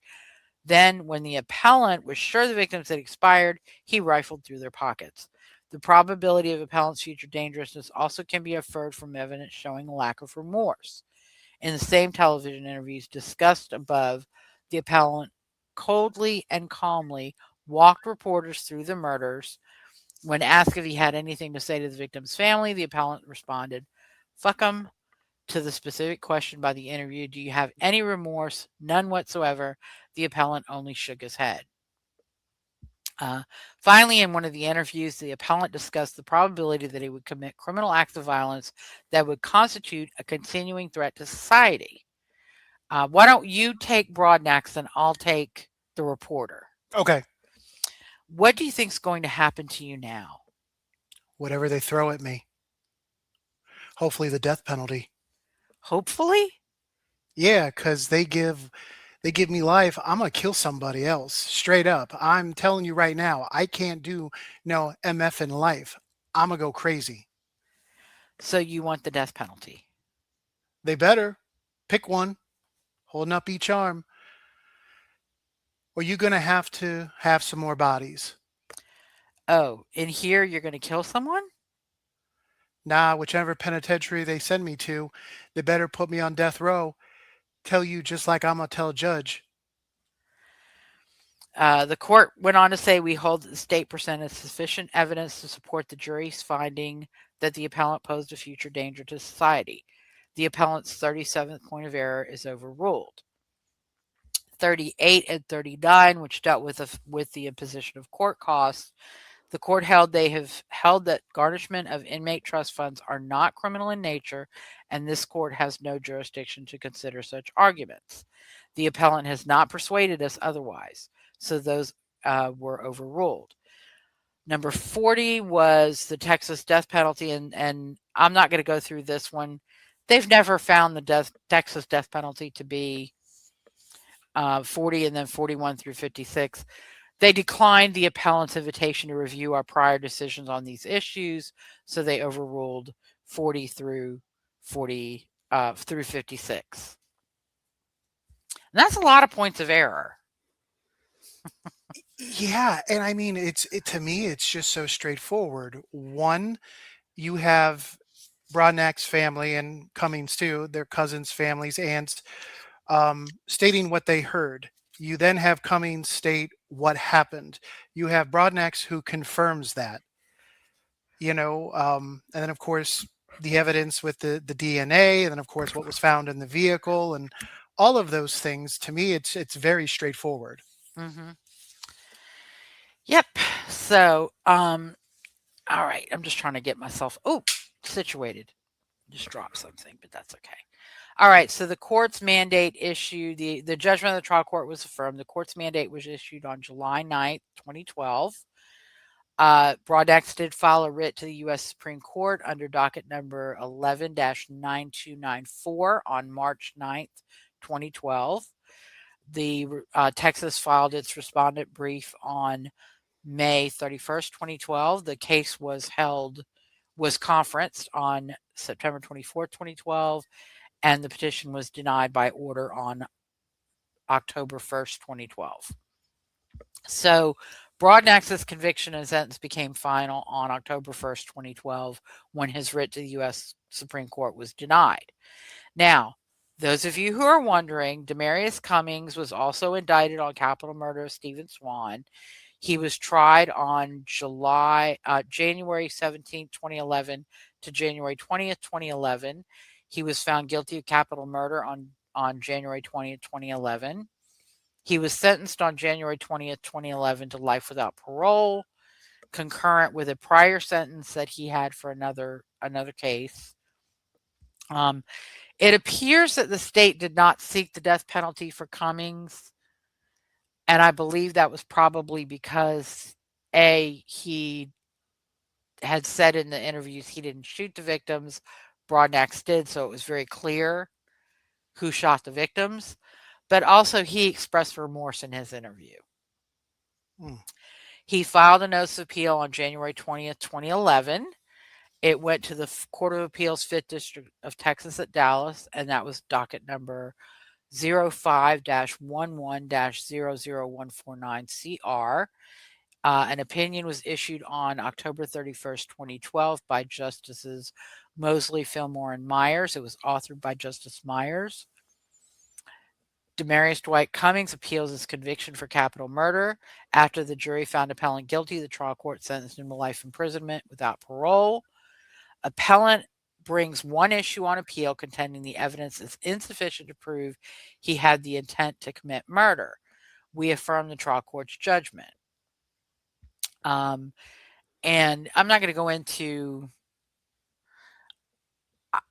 Then, when the appellant was sure the victims had expired, he rifled through their pockets. The probability of appellant's future dangerousness also can be inferred from evidence showing a lack of remorse. In the same television interviews discussed above, the appellant coldly and calmly walked reporters through the murders. When asked if he had anything to say to the victim's family, the appellant responded, "Fuck 'em." To the specific question by the interview, "Do you have any remorse?" "None whatsoever." The appellant only shook his head. Finally, in one of the interviews, the appellant discussed the probability that he would commit criminal acts of violence that would constitute a continuing threat to society. Why don't you take Broadnax and I'll take the reporter? Okay. What do you think is going to happen to you now? Whatever they throw at me. Hopefully the death penalty. Hopefully? Yeah, because they give me life, I'm gonna kill somebody else. Straight up. I'm telling you right now, I can't do no MF in life. I'm gonna go crazy. So you want the death penalty? They better pick one, holding up each arm. Or you're gonna have to have some more bodies. Oh, in here you're going to kill someone? Nah, whichever penitentiary they send me to, they better put me on death row. Tell you just like I'm gonna tell a judge. The court went on to say we hold that the state presented sufficient evidence to support the jury's finding that the appellant posed a future danger to society. The appellant's 37th point of error is overruled. 38 and 39, which dealt with the imposition of court costs, the court held that garnishment of inmate trust funds are not criminal in nature, and this court has no jurisdiction to consider such arguments. The appellant has not persuaded us otherwise, so those were overruled. Number 40 was the Texas death penalty, and I'm not going to go through this one. They've never found the Texas death penalty to be 40 and then 41 through 56. They declined the appellant's invitation to review our prior decisions on these issues, so they overruled 40 through 56. And that's a lot of points of error. Yeah, and I mean, to me, it's just so straightforward. One, you have Broadnax family and Cummings too, their cousins, families, aunts, stating what they heard. You then have Cummings state what happened. You have Broadnax who confirms that, and then of course the evidence with the DNA, and then of course what was found in the vehicle, and all of those things. To me, it's very straightforward. Hmm. Yep. So, all right. I'm just trying to get myself situated. Just dropped something, but that's okay. All right. So the court's mandate issued the judgment of the trial court was affirmed. The court's mandate was issued on July 9th, 2012. Broadnax did file a writ to the U.S. Supreme Court under docket number 11-9294 on March 9th, 2012. The Texas filed its respondent brief on May 31st, 2012. The case was conferenced on September 24th, 2012, and the petition was denied by order on October 1st, 2012. So Broadnax's conviction and sentence became final on October 1st, 2012, when his writ to the U.S. Supreme Court was denied. Now, those of you who are wondering, Demarius Cummings was also indicted on capital murder of Stephen Swan. He was tried on January 17th, 2011 to January 20th, 2011. He was found guilty of capital murder on January 20th, 2011. He was sentenced on January 20th, 2011 to life without parole, concurrent with a prior sentence that he had for another case. Um, it appears that the state did not seek the death penalty for Cummings, and I believe that was probably because he had said in the interviews he didn't shoot the victims. Broadnax did, so it was very clear who shot the victims. But also, he expressed remorse in his interview. Mm. He filed a notice of appeal on January 20th, 2011. It went to the Court of Appeals, 5th District of Texas at Dallas, and that was docket number 05-11-00149CR. An opinion was issued on October 31st, 2012 by Justices Mosley, Fillmore, and Myers. It was authored by Justice Myers. Demarius Dwight Cummings appeals his conviction for capital murder. After the jury found appellant guilty, the trial court sentenced him to life imprisonment without parole. Appellant brings one issue on appeal, contending the evidence is insufficient to prove he had the intent to commit murder. We affirm the trial court's judgment. And I'm not going to go into.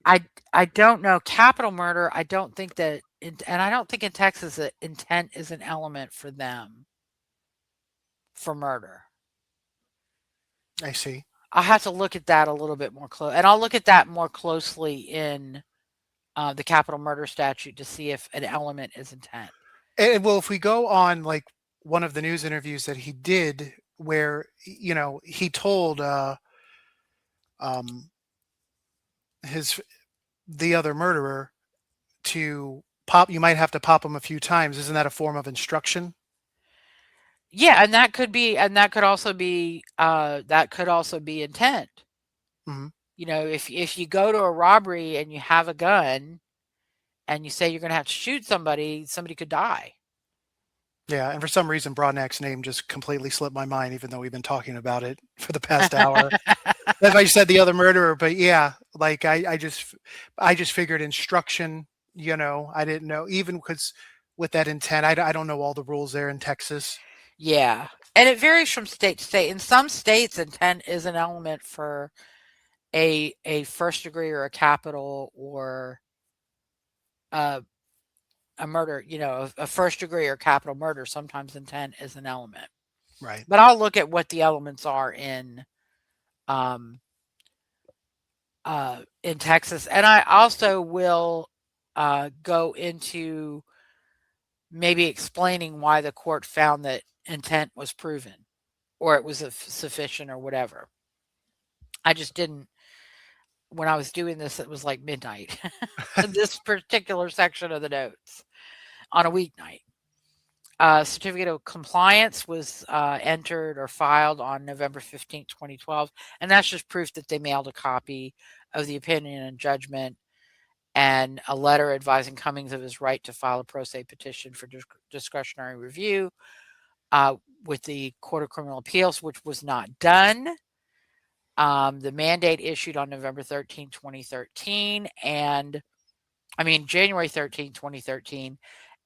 I don't know capital murder. I don't think that, and I don't think in Texas that intent is an element for them for murder. I see. I'll have to look at that a little bit more close, and I'll look at that more closely in the capital murder statute to see if an element is intent. And well, if we go on like one of the news interviews that he did, where he told um, his the other murderer to pop. You might have to pop him a few times. Isn't that a form of instruction? Yeah, and that could also be intent. Hmm. If you go to a robbery and you have a gun and you say you're going to have to shoot somebody, somebody could die. Yeah, and for some reason, Broadnax's name just completely slipped my mind, even though we've been talking about it for the past hour. That's why you said the other murderer, but yeah, like I just figured instruction. I didn't know, even because with that intent, I don't know all the rules there in Texas. Yeah, and it varies from state to state. In some states, intent is an element for a first degree or a capital or a a murder. A first degree or capital murder. Sometimes intent is an element. Right. But I'll look at what the elements are um, in Texas, and I also will go into maybe explaining why the court found that intent was proven or it was sufficient or whatever. I just didn't when I was doing this, it was like midnight. This particular section of the notes on a weeknight. Certificate of compliance was entered or filed on November 15th, 2012. And that's just proof that they mailed a copy of the opinion and judgment and a letter advising Cummings of his right to file a pro se petition for discretionary review uh, with the Court of Criminal Appeals, which was not done. The mandate issued on November 13th, 2013, and January 13th, 2013,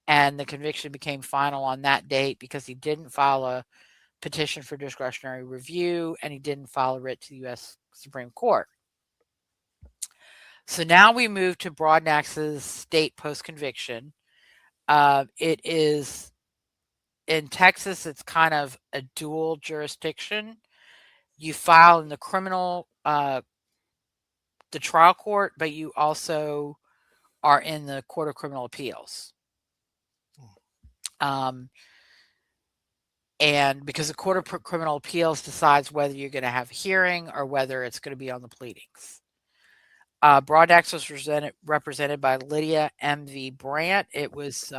and the conviction became final on that date because he didn't file a petition for discretionary review and he didn't file a writ to the U.S. Supreme Court. So now we move to Broadnax's state post conviction. It is in Texas, it's kind of a dual jurisdiction. You file in the trial court, but you also are in the Court of Criminal Appeals. Um, and because the Court of Criminal Appeals decides whether you're going to have a hearing or whether it's going to be on the pleadings. Broadnax was represented by Lydia M.V. Brandt. It was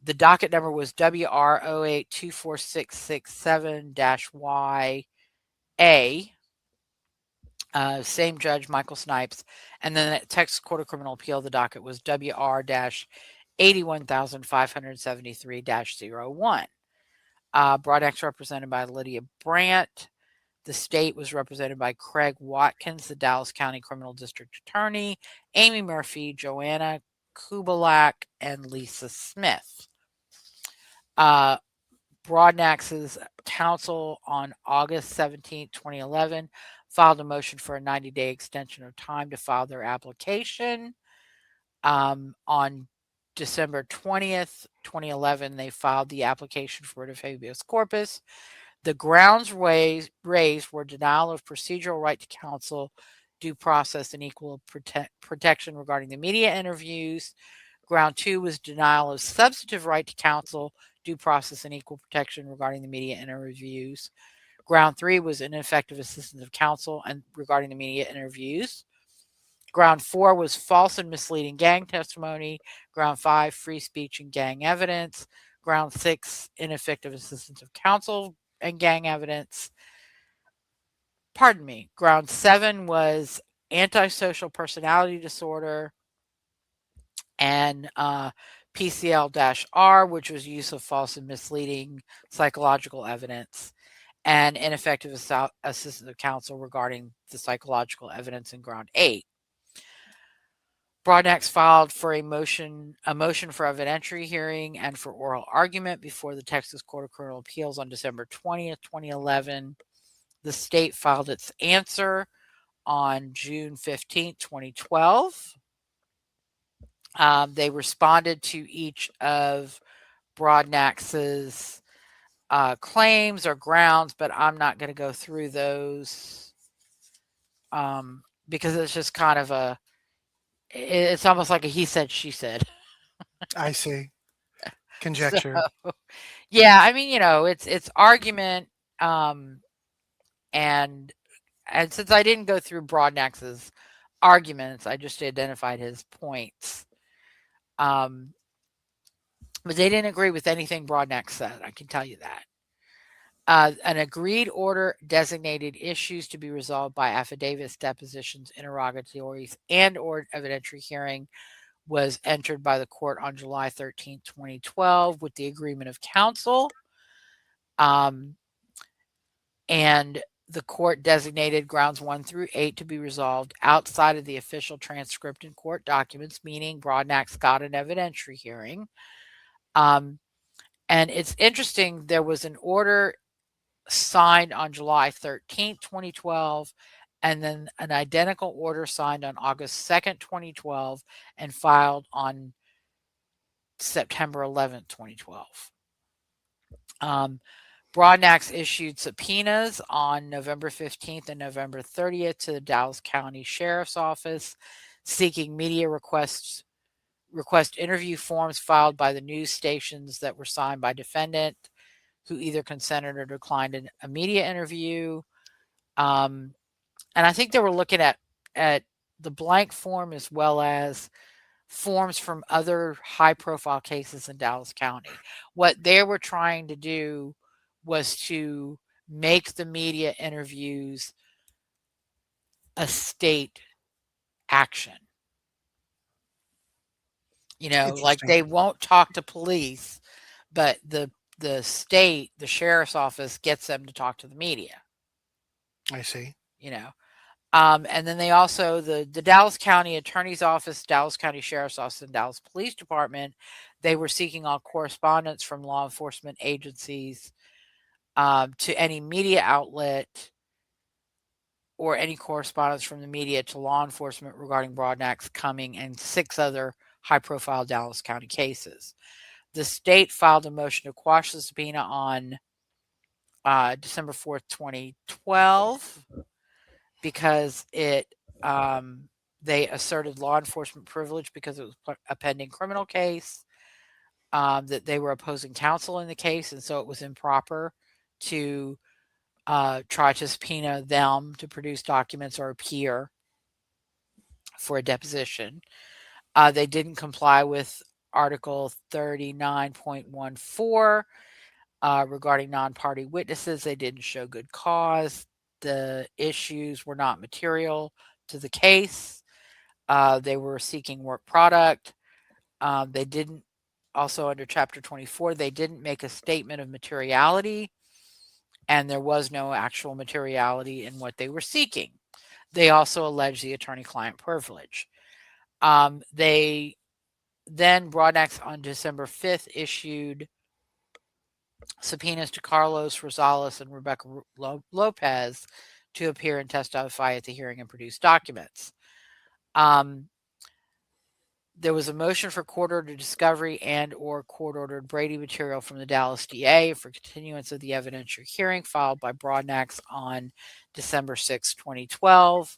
the docket number was WR08-24667-YA. Same judge, Michael Snipes. And then at Texas Court of Criminal Appeal, the docket was WR-81573-01. Broadnax represented by Lydia Brandt. The state was represented by Craig Watkins, the Dallas County Criminal District Attorney, Amy Murphy, Joanna Kubalak, and Lisa Smith. Broadnax's counsel on August 17, 2011, filed a motion for a 90-day extension of time to file their application. On December 20th, 2011, they filed the application for writ of habeas corpus. The grounds raised were denial of procedural right to counsel, due process, and equal protection regarding the media interviews. Ground 2 was denial of substantive right to counsel, due process, and equal protection regarding the media interviews. Ground 3 was ineffective assistance of counsel and regarding the media interviews. Ground 4 was false and misleading gang testimony. Ground 5, free speech and gang evidence. Ground 6, ineffective assistance of counsel and gang evidence. Pardon me. Ground 7 was antisocial personality disorder and PCL-R, which was use of false and misleading psychological evidence, and ineffective assistance of counsel regarding the psychological evidence in Ground 8. Broadnax filed for a motion for evidentiary hearing and for oral argument before the Texas Court of Criminal Appeals on December 20th, 2011. The state filed its answer on June 15th, 2012. They responded to each of Broadnax's claims or grounds, but I'm not going to go through those because it's just kind of it's almost like a he said, she said. I see. So, Conjecture. yeah, it's argument, and since I didn't go through Broadnax's arguments, I just identified his points. Um, but they didn't agree with anything Broadnax said. I can tell you that. An agreed order designated issues to be resolved by affidavits, depositions, interrogatories, and/or evidentiary hearing was entered by the court on July 13th, 2012, with the agreement of counsel. Um, and the court designated grounds 1 through 8 to be resolved outside of the official transcript and court documents, meaning Broadnax got an evidentiary hearing. Um, and it's interesting, there was an order signed on July 13th, 2012, and then an identical order signed on August 2nd, 2012, and filed on September 11th, 2012. Um, Broadnax issued subpoenas on November 15th and November 30th to the Dallas County Sheriff's Office seeking media request interview forms filed by the news stations that were signed by defendant who either consented or declined a media interview. Um, and I think they were looking at the blank form as well as forms from other high profile cases in Dallas County. What they were trying to do was to make the media interviews a state action. Like Interesting. they won't talk to police, but the state, the sheriff's office gets them to talk to the media, I see. you know. And then they also the Dallas County Attorney's Office, Dallas County Sheriff's Office, and Dallas Police Department, they were seeking all correspondence from law enforcement agencies to any media outlet or any correspondence from the media to law enforcement regarding Broadnax coming and 6 other high-profile Dallas County cases. The state filed a motion to quash the subpoena on December 4th, 2012, because they asserted law enforcement privilege because it was a pending criminal case, that they were opposing counsel in the case, and so it was improper to try to subpoena them to produce documents or appear for a deposition. They didn't comply with Article 39.14 regarding non-party witnesses. They didn't show good cause. The issues were not material to the case. They were seeking work product. They didn't, also under Chapter 24, they didn't make a statement of materiality, and there was no actual materiality in what they were seeking. They also alleged the attorney-client privilege. They then, Broadnax on December 5th issued subpoenas to Carlos Rosales and Rebecca Lopez to appear and testify at the hearing and produce documents. There was a motion for court-ordered discovery and or court-ordered Brady material from the Dallas DA for continuance of the evidentiary hearing filed by Broadnax on December 6, 2012.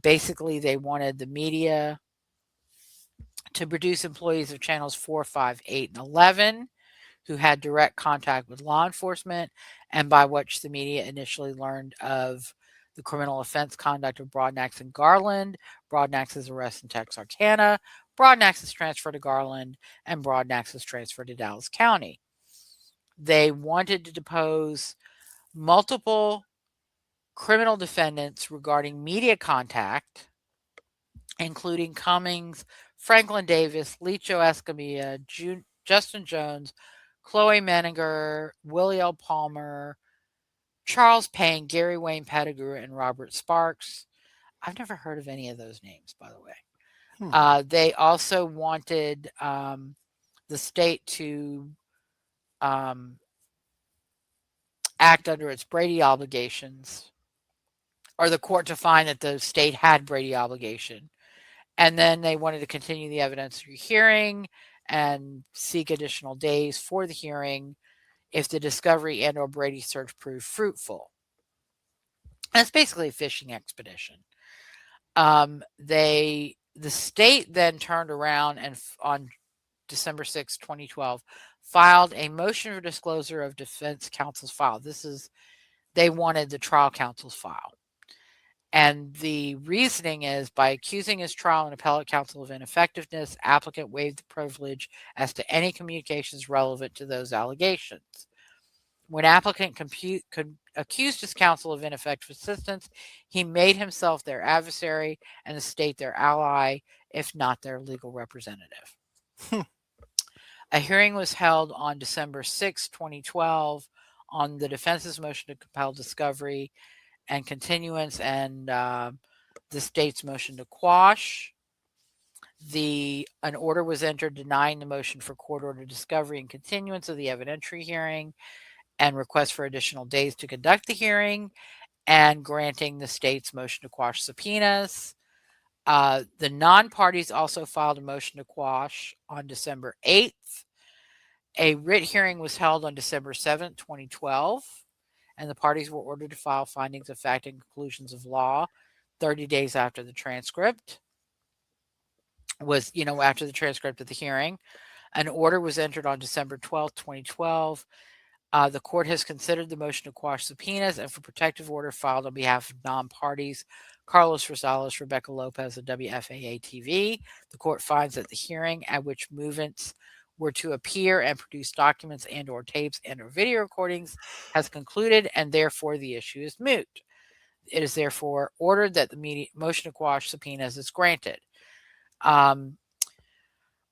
Basically, they wanted the media to produce employees of channels 4, 5, 8, and 11 who had direct contact with law enforcement and by which the media initially learned of the criminal offense conduct of Broadnax and Garland, Broadnax's arrest in Texarkana, Broadnax's transfer to Garland, and Broadnax's transfer to Dallas County. They wanted to depose multiple criminal defendants regarding media contact, including Cummings, Franklin Davis, Licho Escamilla, Justin Jones, Chloe Menninger, Willie L. Palmer, Charles Payne, Gary Wayne Pettigrew, and Robert Sparks. I've never heard of any of those names, by the way. They also wanted the state to act under its Brady obligations, or the court to find that the state had Brady obligation. And then they wanted to continue the evidence hearing and seek additional days for the hearing if the discovery and or Brady search proved fruitful. And it's basically a fishing expedition. The state then turned around and on December 6, 2012, filed a motion for disclosure of defense counsel's file. They wanted the trial counsel's file. And the reasoning is by accusing his trial and appellate counsel of ineffectiveness, applicant waived the privilege as to any communications relevant to those allegations. When applicant accused his counsel of ineffective assistance, he made himself their adversary and the state their ally, if not their legal representative. A hearing was held on December 6, 2012 on the defense's motion to compel discovery and continuance and the state's motion to quash. An order was entered denying the motion for court-ordered discovery and continuance of the evidentiary hearing and request for additional days to conduct the hearing and granting the state's motion to quash subpoenas. The non-parties also filed a motion to quash on December 8th, A writ hearing was held on December 7th, 2012, and the parties were ordered to file findings of fact and conclusions of law 30 days after the transcript after the transcript of the hearing. An order was entered on December 12th, 2012. The court has considered the motion to quash subpoenas and for protective order filed on behalf of non-parties Carlos Rosales, Rebecca Lopez, and WFAA TV. The court finds that the hearing at which movements were to appear and produce documents and/or tapes and/or video recordings has concluded, and therefore the issue is moot. It is therefore ordered that the motion to quash subpoenas is granted.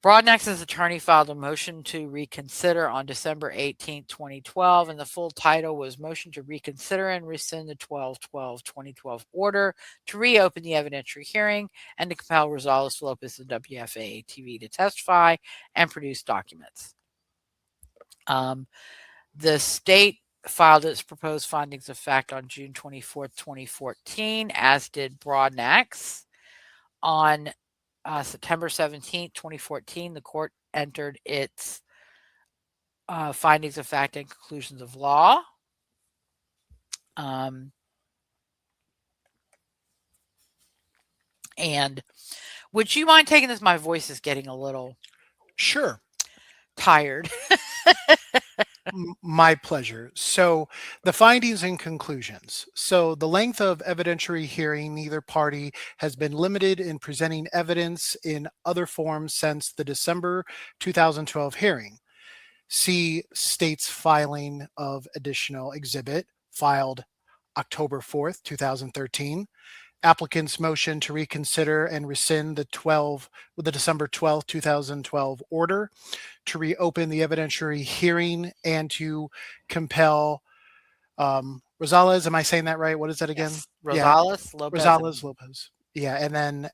Broadnax's attorney filed a motion to reconsider on December 18th, 2012, and the full title was Motion to Reconsider and Rescind the 12/12/2012 Order to Reopen the Evidentiary Hearing and to compel Rosales Lopez and WFAA TV to testify and produce documents. The state filed its proposed findings of fact on June 24th, 2014, as did Broadnax. On September 17th, 2014, the court entered its findings of fact and conclusions of law. And would you mind taking this? My voice is getting a little Sure. tired. My pleasure. So, the findings and conclusions. So, the length of evidentiary hearing, neither party has been limited in presenting evidence in other forms since the December 2012 hearing. See state's filing of additional exhibit filed October 4th, 2013. Applicant's motion to reconsider and rescind the December 12th, 2012 order to reopen the evidentiary hearing and to compel Rosales. Am I saying that right? What is that again? Yes. Rosales, Lopez. Rosales Lopez. Yeah. And then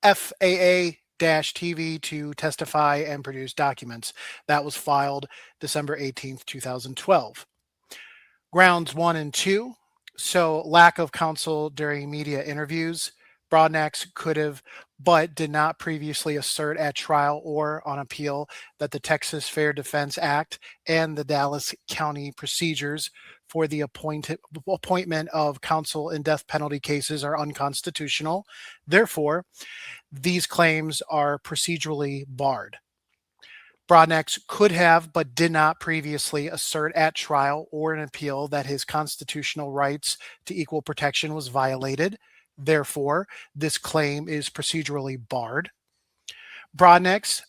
FAA-TV to testify and produce documents. That was filed December 18th, 2012. Grounds 1 and 2. So, lack of counsel during media interviews. Broadnax could have, but did not previously assert at trial or on appeal that the Texas Fair Defense Act and the Dallas County procedures for the appointment of counsel in death penalty cases are unconstitutional. Therefore, these claims are procedurally barred. Broadnax could have, but did not previously assert at trial or an appeal that his constitutional rights to equal protection was violated. Therefore, this claim is procedurally barred. Broadnax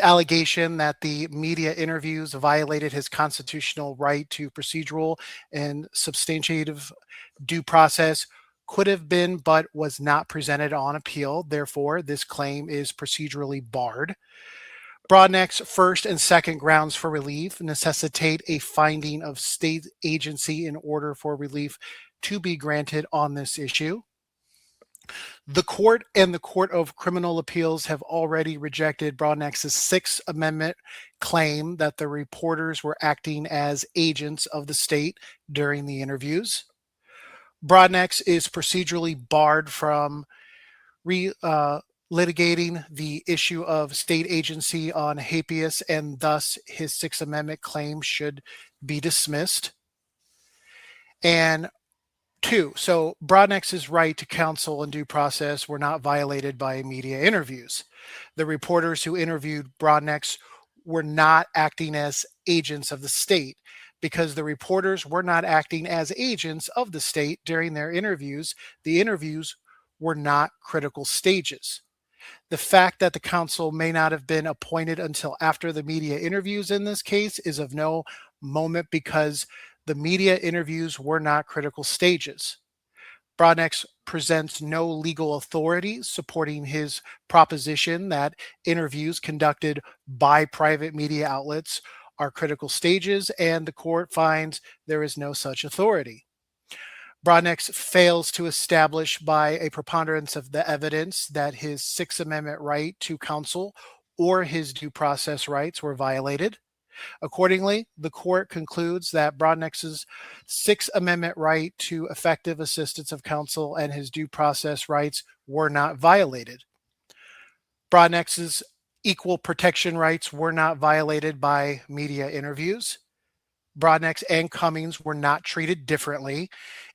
allegation that the media interviews violated his constitutional right to procedural and substantive due process could have been, but was not presented on appeal. Therefore, this claim is procedurally barred. Broadnax's first and second grounds for relief necessitate a finding of state agency in order for relief to be granted on this issue. The court and the Court of Criminal Appeals have already rejected Broadnax's Sixth Amendment claim that the reporters were acting as agents of the state during the interviews. Broadnax is procedurally barred from litigating the issue of state agency on habeas, and thus his Sixth Amendment claim should be dismissed. And 2, so Broadnax's right to counsel and due process were not violated by media interviews. The reporters who interviewed Broadnax were not acting as agents of the state. Because the reporters were not acting as agents of the state during their interviews, the interviews were not critical stages. The fact that the counsel may not have been appointed until after the media interviews in this case is of no moment because the media interviews were not critical stages. Broadnax presents no legal authority supporting his proposition that interviews conducted by private media outlets are critical stages, and the court finds there is no such authority. Broadnax fails to establish by a preponderance of the evidence that his Sixth Amendment right to counsel or his due process rights were violated. Accordingly, the court concludes that Broadnax's Sixth Amendment right to effective assistance of counsel and his due process rights were not violated. Broadnax's Equal protection rights were not violated by media interviews. Broadnax and Cummings were not treated differently.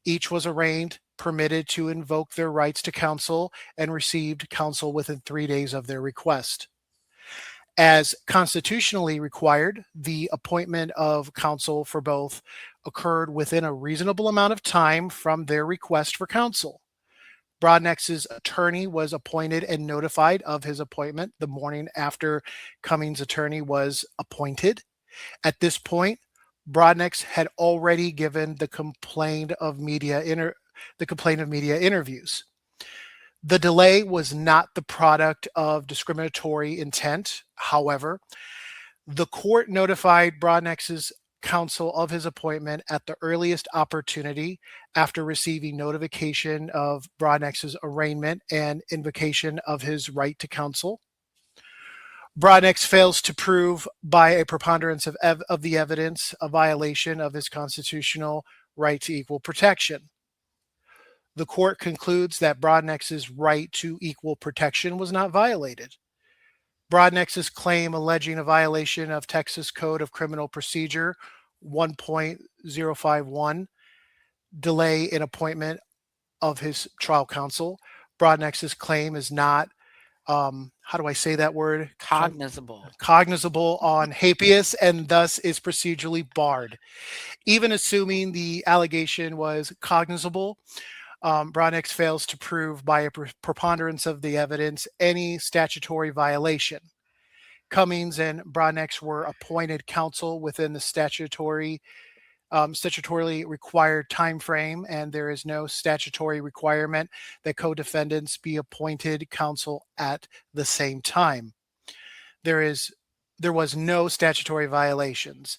Each was arraigned, permitted to invoke their rights to counsel, and received counsel within 3 days of their request. As constitutionally required, the appointment of counsel for both occurred within a reasonable amount of time from their request for counsel. Broadnax's attorney was appointed and notified of his appointment the morning after Cummings' attorney was appointed. At this point, Broadnax had already given the complaint of media interviews. The delay was not the product of discriminatory intent. However, the court notified Broadnax's counsel of his appointment at the earliest opportunity after receiving notification of Broadnax's arraignment and invocation of his right to counsel. Broadnax fails to prove by a preponderance of the evidence a violation of his constitutional right to equal protection. The court concludes that Broadnax's right to equal protection was not violated. Broadnax's claim alleging a violation of Texas Code of Criminal Procedure 1.051, delay in appointment of his trial counsel. Broadnax's claim is not, how do I say that word? Cognizable on habeas, and thus is procedurally barred. Even assuming the allegation was cognizable, Broadnax fails to prove by a preponderance of the evidence any statutory violation. Cummings and Broadnax were appointed counsel within the statutorily required time frame, and there is no statutory requirement that co-defendants be appointed counsel at the same time. There was no statutory violations.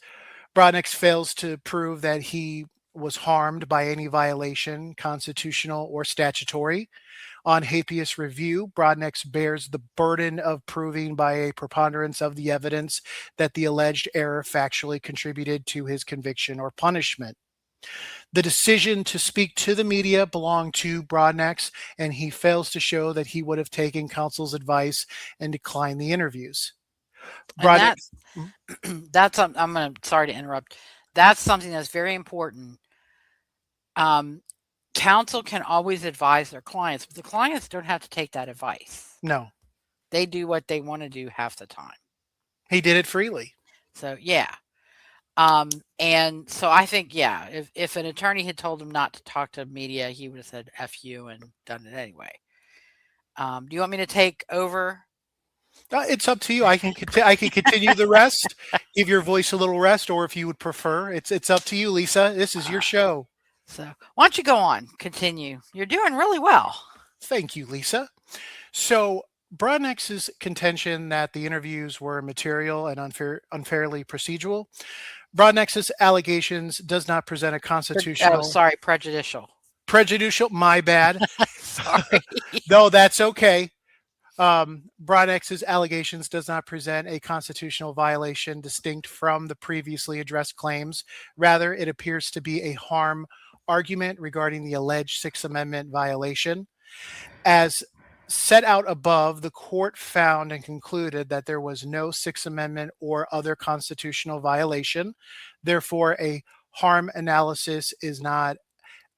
Broadnax fails to prove that he was harmed by any violation, constitutional or statutory. On habeas review, Broadnax bears the burden of proving by a preponderance of the evidence that the alleged error factually contributed to his conviction or punishment. The decision to speak to the media belonged to Broadnax, and he fails to show that he would have taken counsel's advice and declined the interviews. And that's sorry to interrupt. That's something that's very important. Counsel can always advise their clients, but the clients don't have to take that advice. No. They do what they want to do half the time. He did it freely. So, yeah. And so I think, yeah, if an attorney had told him not to talk to media, he would have said F you and done it anyway. Do you want me to take over? It's up to you. I can continue the rest, give your voice a little rest, or if you would prefer, it's up to you, Lisa. This is your show. So why don't you go on? Continue. You're doing really well. Thank you, Lisa. So Broadnax's contention that the interviews were material and unfairly procedural. Broadnax's allegations does not present a constitutional... prejudicial. Prejudicial? My bad. Sorry. No, that's okay. Broadnax's allegations does not present a constitutional violation distinct from the previously addressed claims. Rather, it appears to be a harm argument regarding the alleged Sixth Amendment violation. As set out above, the court found and concluded that there was no Sixth Amendment or other constitutional violation. Therefore, a harm analysis is not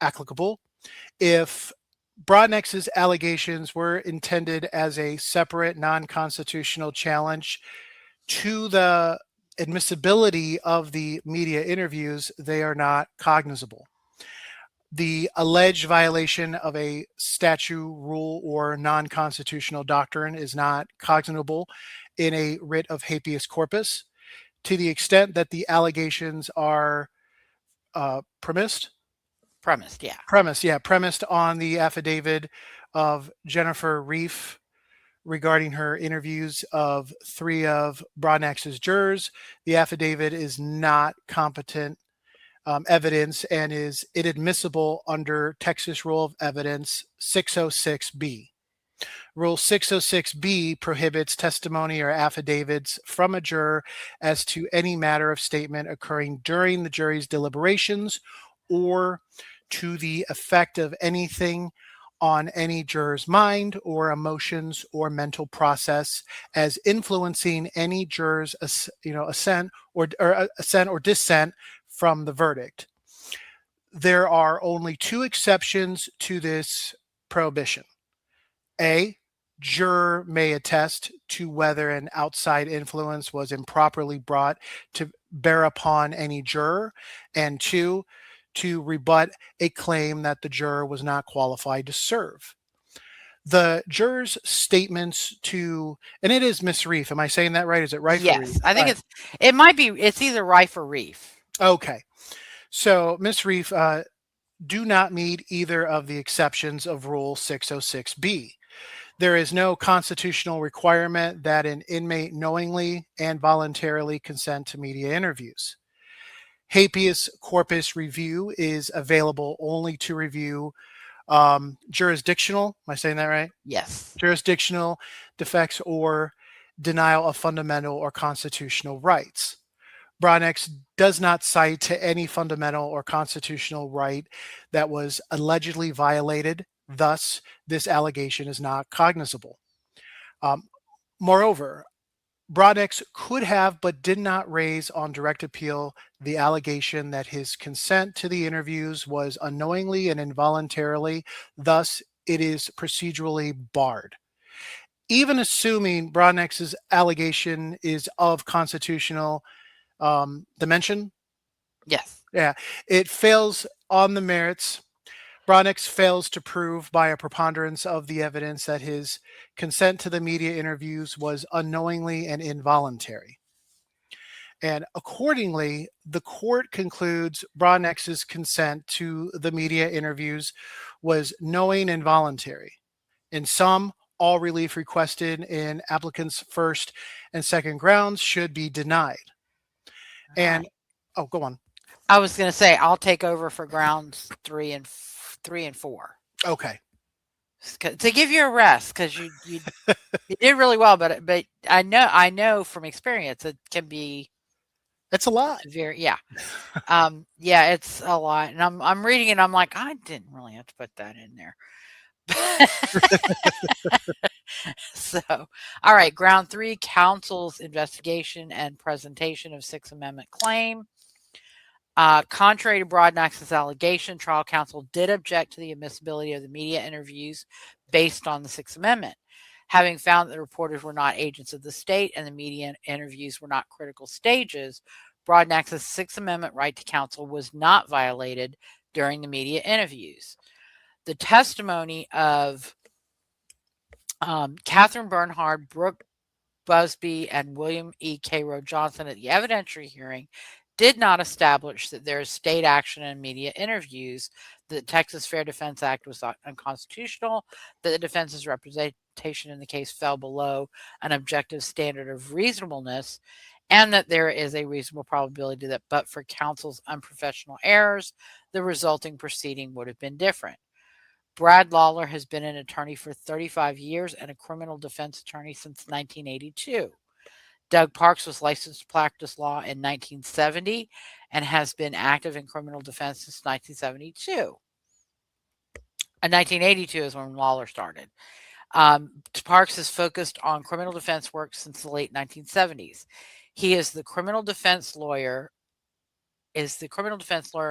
applicable. If Broadnax's allegations were intended as a separate non-constitutional challenge to the admissibility of the media interviews, they are not cognizable. The alleged violation of a statute, rule, or non-constitutional doctrine is not cognizable in a writ of habeas corpus. To the extent that the allegations are premised on the affidavit of Jennifer Reif regarding her interviews of 3 of Broadnax's jurors. The affidavit is not competent evidence and is inadmissible under Texas Rule of Evidence 606B. Rule 606B prohibits testimony or affidavits from a juror as to any matter of statement occurring during the jury's deliberations or to the effect of anything on any juror's mind or emotions or mental process as influencing any juror's assent or dissent from the verdict. There are only two exceptions to this prohibition. A, juror may attest to whether an outside influence was improperly brought to bear upon any juror, and two, to rebut a claim that the juror was not qualified to serve. The juror's statements to, and it is Miss Reef. Am I saying that right? Is it Reif or Reef? Yes, I All think right. it might be, it's either Rife or Reef. Okay. So Miss Reef do not meet either of the exceptions of Rule 606B. There is no constitutional requirement that an inmate knowingly and voluntarily consent to media interviews. Habeas corpus review is available only to review jurisdictional, am I saying that right? Yes. Jurisdictional defects or denial of fundamental or constitutional rights. Broadnax does not cite to any fundamental or constitutional right that was allegedly violated. Thus, this allegation is not cognizable. Um, Moreover, Broadnax could have but did not raise on direct appeal the allegation that his consent to the interviews was unknowingly and involuntarily. Thus, it is procedurally barred. Even assuming Broadnax's allegation is of constitutional dimension, Yes. yeah, it fails on the merits. Broadnax fails to prove by a preponderance of the evidence that his consent to the media interviews was unknowingly and involuntary. And accordingly, the court concludes Broadnax's consent to the media interviews was knowing and voluntary. In sum, all relief requested in applicants' first and second grounds should be denied. All And right. oh, go on. I was going to say I'll take over for grounds 3 and 4 Okay. to give you a rest because you did really well, but I know from experience it can be That's a lot. very, yeah. Yeah, it's a lot, and I'm reading it. I'm like, I didn't really have to put that in there. So, all right, ground 3, counsel's investigation and presentation of Sixth Amendment claim. Contrary to Broadnax's allegation, trial counsel did object to the admissibility of the media interviews based on the Sixth Amendment. Having found that the reporters were not agents of the state and the media interviews were not critical stages, Broadnax's Sixth Amendment right to counsel was not violated during the media interviews. The testimony of Catherine Bernhard, Brooke Busby, and William E. Cairo Johnson at the evidentiary hearing did not establish that there is state action in media interviews, that the Texas Fair Defense Act was unconstitutional, that the defense's representation in the case fell below an objective standard of reasonableness, and that there is a reasonable probability that but for counsel's unprofessional errors, the resulting proceeding would have been different. Brad Lawler has been an attorney for 35 years and a criminal defense attorney since 1982. Doug Parks was licensed to practice law in 1970 and has been active in criminal defense since 1972. 1982 is when Lawler started. Parks has focused on criminal defense work since the late 1970s. He is the criminal defense lawyer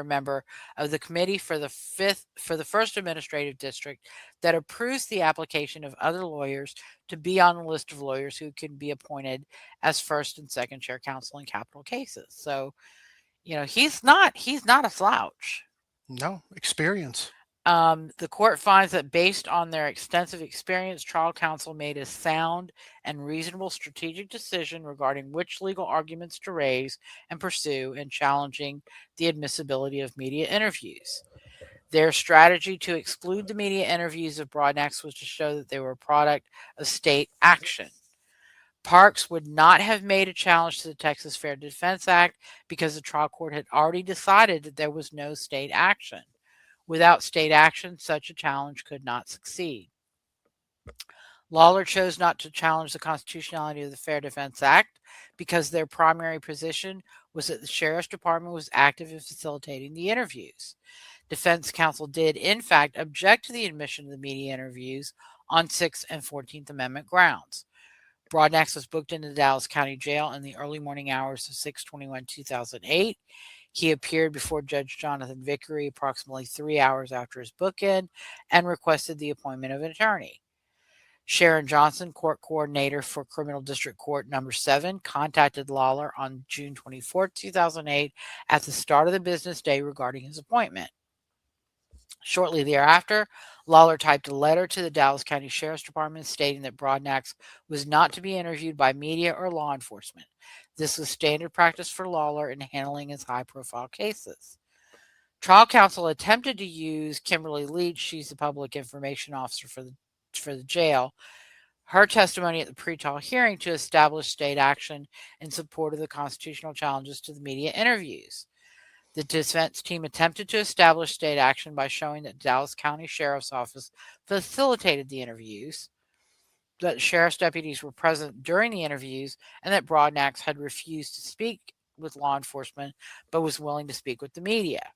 member of the committee for the first administrative district that approves the application of other lawyers to be on the list of lawyers who can be appointed as first and second chair counsel in capital cases. So, he's not a slouch. No, experience. The court finds that based on their extensive experience, trial counsel made a sound and reasonable strategic decision regarding which legal arguments to raise and pursue in challenging the admissibility of media interviews. Their strategy to exclude the media interviews of Broadnax was to show that they were a product of state action. Parks would not have made a challenge to the Texas Fair Defense Act because the trial court had already decided that there was no state action. Without state action, such a challenge could not succeed. Lawler chose not to challenge the constitutionality of the Fair Defense Act because their primary position was that the sheriff's department was active in facilitating the interviews. defense counsel did, in fact, object to the admission of the media interviews on 6th and 14th Amendment grounds. Broadnax was booked into the Dallas County Jail in the early morning hours of 6/21, 2008. He appeared before Judge Jonathan Vickery approximately 3 hours after his book-in and requested the appointment of an attorney. Sharon Johnson, court coordinator for Criminal District Court Number 7, contacted Lawler on June 24, 2008, at the start of the business day regarding his appointment. Shortly thereafter, Lawler typed a letter to the Dallas County Sheriff's Department stating that Broadnax was not to be interviewed by media or law enforcement. This was standard practice for Lawler in handling his high-profile cases. Trial counsel attempted to use Kimberly Leach, she's the public information officer for the jail, her testimony at the pretrial hearing to establish state action in support of the constitutional challenges to the media interviews. The defense team attempted to establish state action by showing that Dallas County Sheriff's Office facilitated the interviews, that sheriff's deputies were present during the interviews, and that Broadnax had refused to speak with law enforcement but was willing to speak with the media.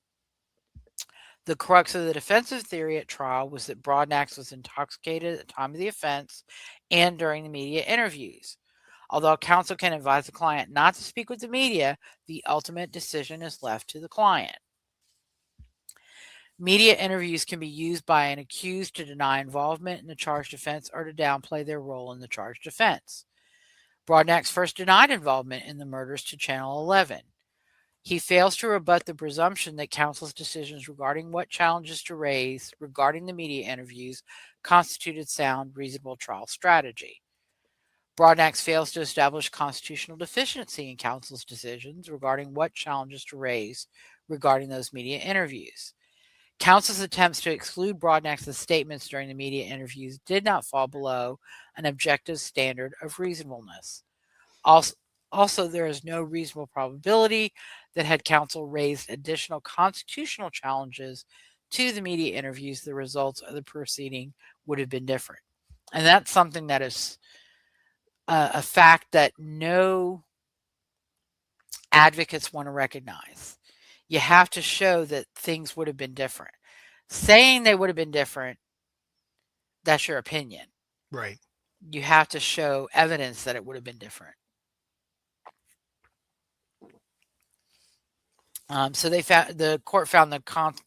The crux of the defensive theory at trial was that Broadnax was intoxicated at the time of the offense and during the media interviews. Although counsel can advise the client not to speak with the media, the ultimate decision is left to the client. Media interviews can be used by an accused to deny involvement in the charged offense or to downplay their role in the charged offense. Broadnax first denied involvement in the murders to Channel 11. He fails to rebut the presumption that counsel's decisions regarding what challenges to raise regarding the media interviews constituted sound, reasonable trial strategy. Broadnax fails to establish constitutional deficiency in counsel's decisions regarding what challenges to raise regarding those media interviews. Counsel's attempts to exclude Broadnax's statements during the media interviews did not fall below an objective standard of reasonableness. Also, there is no reasonable probability that had counsel raised additional constitutional challenges to the media interviews, the results of the proceeding would have been different. And that's something that is a fact that no advocates want to recognize. You have to show that things would have been different. Saying they would have been different, that's your opinion. Right. You have to show evidence that it would have been different. So the court found the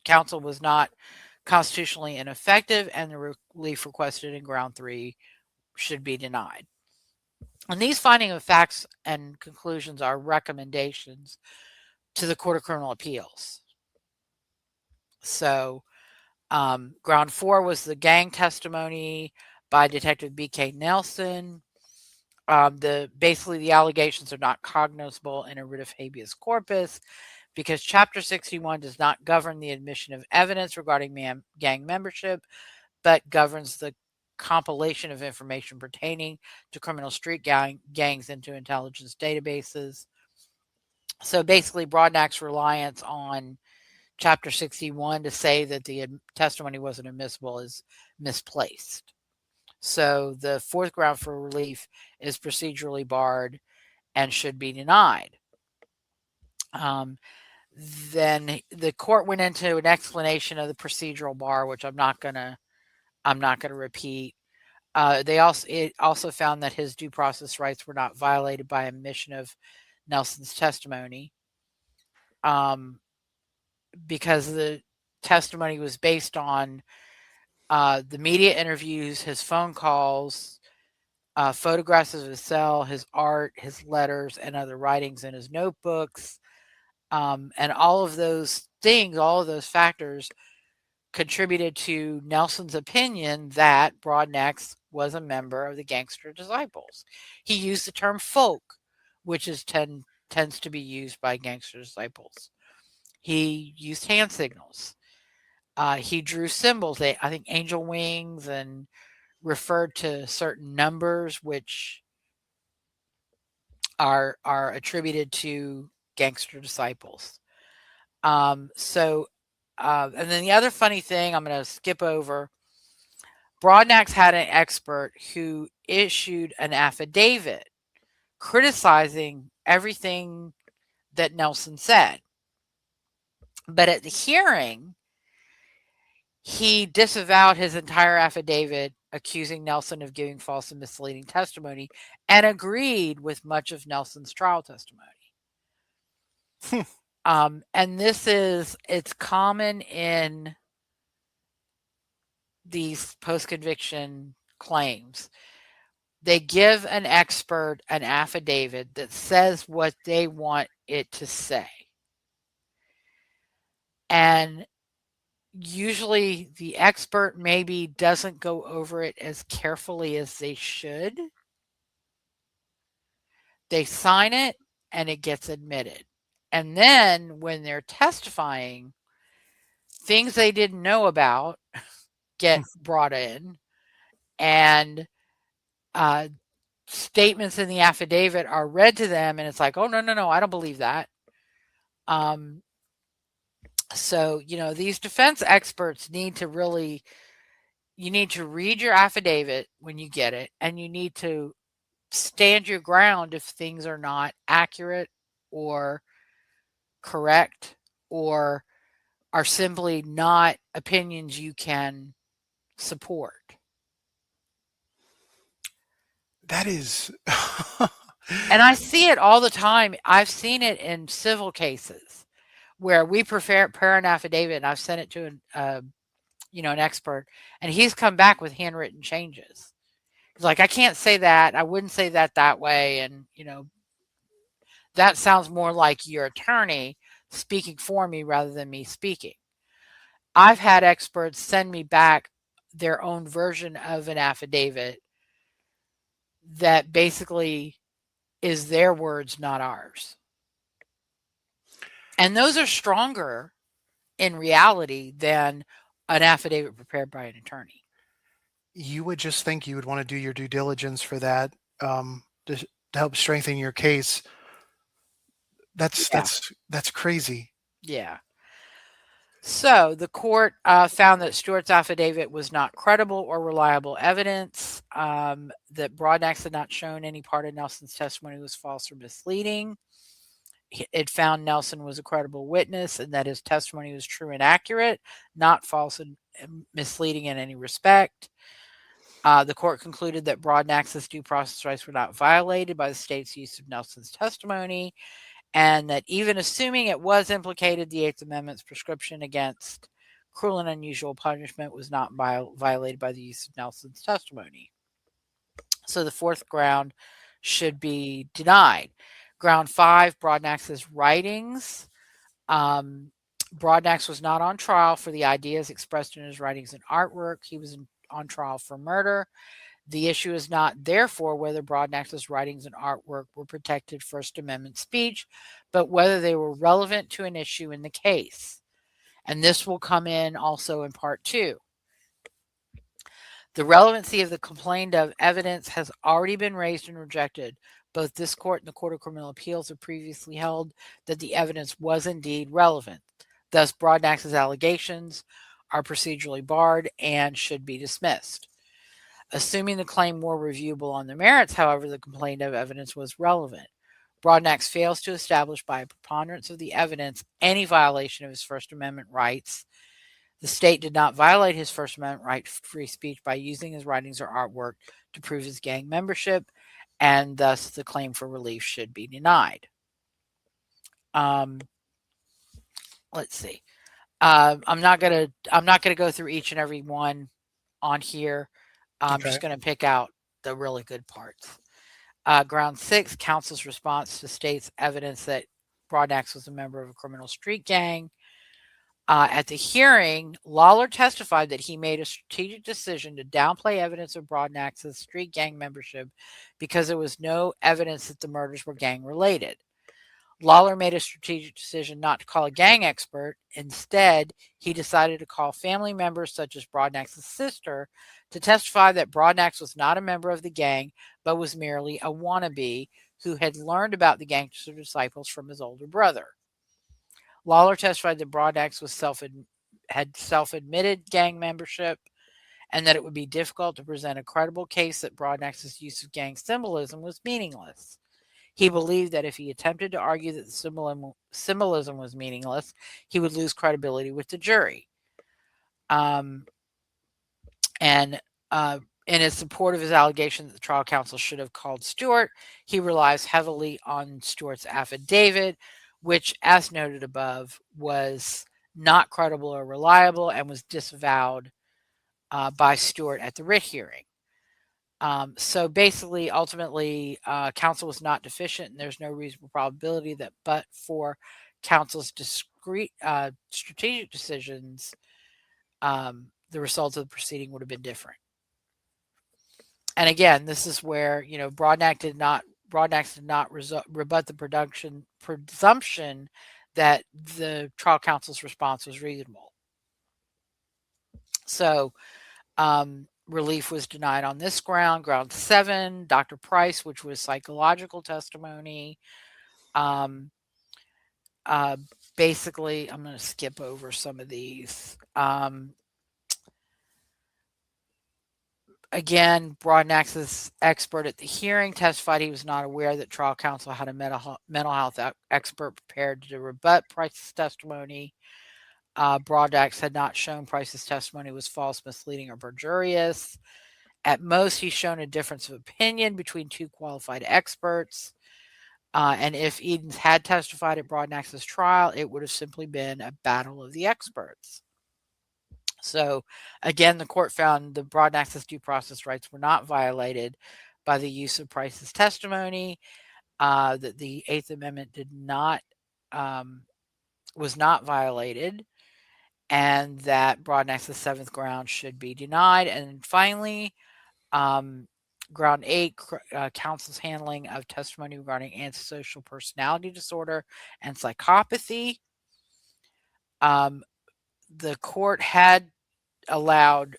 counsel was not constitutionally ineffective, and the relief requested in ground 3 should be denied. And these finding of facts and conclusions are recommendations to the Court of Criminal Appeals. So ground 4 was the gang testimony by Detective B.K. Nelson. Basically, the allegations are not cognizable in a writ of habeas corpus because Chapter 61 does not govern the admission of evidence regarding gang membership, but governs the compilation of information pertaining to criminal street gangs into intelligence databases. So basically, Broadnax's reliance on Chapter 61 to say that the testimony wasn't admissible is misplaced. So the fourth ground for relief is procedurally barred and should be denied. Then the court went into an explanation of the procedural bar, which I'm not gonna repeat. It also found that his due process rights were not violated by omission of Nelson's testimony, because the testimony was based on the media interviews, his phone calls, photographs of his cell, his art, his letters, and other writings in his notebooks. And all of those things, all of those factors contributed to Nelson's opinion that Broadnax was a member of the Gangster Disciples. He used the term folk, which tends to be used by Gangster Disciples. He used hand signals. He drew symbols, I think angel wings, and referred to certain numbers, which are attributed to Gangster Disciples. And then the other funny thing I'm going to skip over, Broadnax had an expert who issued an affidavit criticizing everything that Nelson said. But at the hearing, He disavowed his entire affidavit accusing Nelson of giving false and misleading testimony and agreed with much of Nelson's trial testimony. And it's common in these post conviction claims. They give an expert an affidavit that says what they want it to say. And usually the expert maybe doesn't go over it as carefully as they should. They sign it and it gets admitted. And then when they're testifying, things they didn't know about get brought in, and uh, statements in the affidavit are read to them, and it's like, oh, no, no, no, I don't believe that. Um, so, these defense experts need to really, you need to read your affidavit when you get it, and you need to stand your ground if things are not accurate or correct or are simply not opinions you can support. That is. And I see it all the time. I've seen it in civil cases where we prepare an affidavit, and I've sent it to an expert, and he's come back with handwritten changes. He's like, I can't say that. I wouldn't say that way, and that sounds more like your attorney speaking for me rather than me speaking. I've had experts send me back their own version of an affidavit that basically is their words, not ours. And those are stronger in reality than an affidavit prepared by an attorney. You would just think you would want to do your due diligence for that, to help strengthen your case. That's Yeah. that's crazy. Yeah. So the court found that Stewart's affidavit was not credible or reliable evidence, that Broadnax had not shown any part of Nelson's testimony was false or misleading. It found Nelson was a credible witness and that his testimony was true and accurate, not false and misleading in any respect. The court concluded that Broadnax's due process rights were not violated by the state's use of Nelson's testimony, and that even assuming it was implicated, the Eighth Amendment's prescription against cruel and unusual punishment was not violated by the use of Nelson's testimony. So the fourth ground should be denied. Ground 5, Broadnax's writings. Broadnax was not on trial for the ideas expressed in his writings and artwork. He was on trial for murder. The issue is not, therefore, whether Broadnax's writings and artwork were protected First Amendment speech, but whether they were relevant to an issue in the case. And this will come in also in part 2. The relevancy of the complained of evidence has already been raised and rejected. Both this court and the Court of Criminal Appeals have previously held that the evidence was indeed relevant. Thus, Broadnax's allegations are procedurally barred and should be dismissed. Assuming the claim were reviewable on the merits, however, the complaint of evidence was relevant. Broadnax fails to establish by a preponderance of the evidence any violation of his First Amendment rights. The state did not violate his First Amendment right to free speech by using his writings or artwork to prove his gang membership, and thus the claim for relief should be denied. Let's see. I'm not gonna go through each and every one on here. I'm just going to pick out the really good parts. Ground 6, counsel's response to state's evidence that Broadnax was a member of a criminal street gang. At the hearing, Lawler testified that he made a strategic decision to downplay evidence of Broadnax's street gang membership because there was no evidence that the murders were gang related. Lawler made a strategic decision not to call a gang expert. Instead, he decided to call family members such as Broadnax's sister to testify that Broadnax was not a member of the gang, but was merely a wannabe who had learned about the gangster disciples from his older brother. Lawler testified that Broadnax had self-admitted gang membership and that it would be difficult to present a credible case that Broadnax's use of gang symbolism was meaningless. He believed that if he attempted to argue that the symbolism was meaningless, he would lose credibility with the jury. Um, and in his support of his allegation that the trial counsel should have called Stewart, he relies heavily on Stewart's affidavit, which, as noted above, was not credible or reliable and was disavowed by Stewart at the writ hearing. So basically, ultimately, counsel was not deficient, and there's no reasonable probability that, but for counsel's discrete strategic decisions, the results of the proceeding would have been different. And again, this is where Broadnax did not rebut the production presumption that the trial counsel's response was reasonable. So relief was denied on this ground. Ground 7, Dr. Price, which was psychological testimony. Um, Basically, I'm going to skip over some of these. Again, Broadnax's expert at the hearing testified he was not aware that trial counsel had a mental health expert prepared to rebut Price's testimony. Broadnax had not shown Price's testimony was false, misleading, or perjurious. At most, he's shown a difference of opinion between two qualified experts. And if Edens had testified at Broadnax's trial, it would have simply been a battle of the experts. So, again, the court found the Broadnax's due process rights were not violated by the use of Price's testimony, that the Eighth Amendment was not violated, and that Broadnax's seventh ground should be denied. And finally, ground 8, counsel's handling of testimony regarding antisocial personality disorder and psychopathy. The court allowed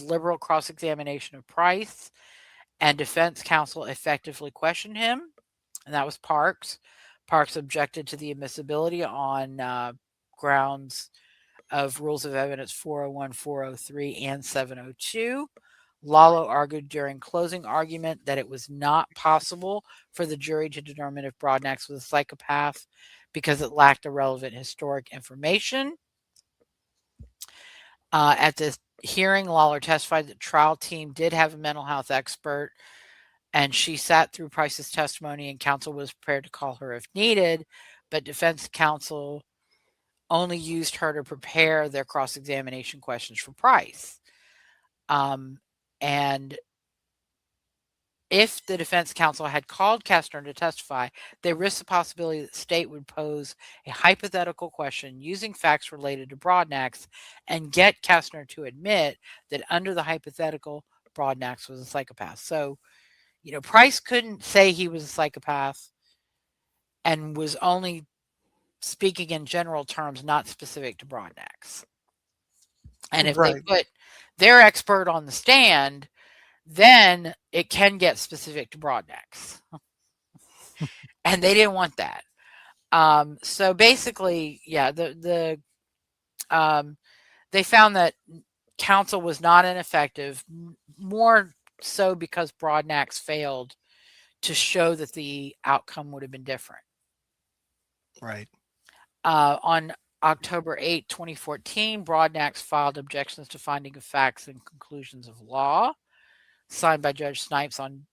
liberal cross-examination of Price, and defense counsel effectively questioned him, and that was Parks. Parks objected to the admissibility on grounds of Rules of Evidence 401, 403, and 702. Lalo argued during closing argument that it was not possible for the jury to determine if Broadnax was a psychopath because it lacked the relevant historic information. At this hearing, Lawler testified that the trial team did have a mental health expert, and she sat through Price's testimony, and counsel was prepared to call her if needed, but defense counsel only used her to prepare their cross-examination questions for Price. And if the defense counsel had called Kestner to testify, they risked the possibility that the state would pose a hypothetical question using facts related to Broadnax and get Kestner to admit that under the hypothetical, Broadnax was a psychopath. So, Price couldn't say he was a psychopath and was only speaking in general terms, not specific to Broadnax. And if they Right. put their expert on the stand, then it can get specific to Broadnax. And they didn't want that. So basically, yeah, they found that counsel was not ineffective, more so because Broadnax failed to show that the outcome would have been different. Right. On October 8, 2014, Broadnax filed objections to finding of facts and conclusions of law, signed by Judge Snipes on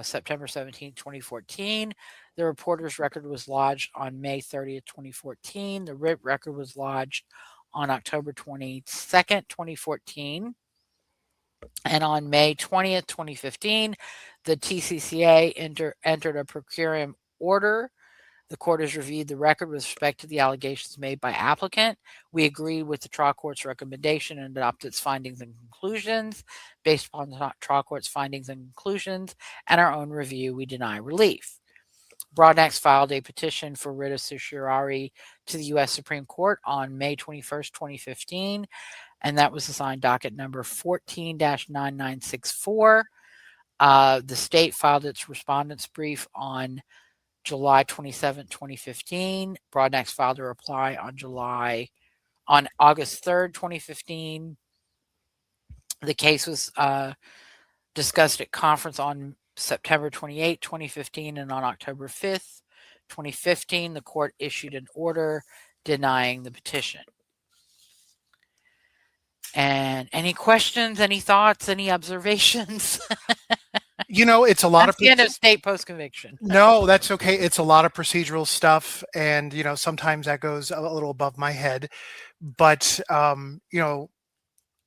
September 17, 2014. The reporter's record was lodged on May 30th, 2014. The writ record was lodged on October 22nd, 2014. And on May 20th, 2015, the TCCA entered a per curiam order. The court has reviewed the record with respect to the allegations made by applicant. We agree with the trial court's recommendation and adopt its findings and conclusions. Based upon the trial court's findings and conclusions and our own review, we deny relief. Broadnax filed a petition for writ of certiorari to the U.S. Supreme Court on May 21st, 2015, and that was assigned docket number 14-9964. The state filed its respondent's brief on July 27, 2015. Broadnax filed a reply on August 3rd, 2015. The case was discussed at conference on September 28, 2015, and on October 5th, 2015, the court issued an order denying the petition. And any questions, any thoughts, any observations? It's a lot That's of the end of state post conviction. no, that's okay. It's a lot of procedural stuff, and sometimes that goes a little above my head. But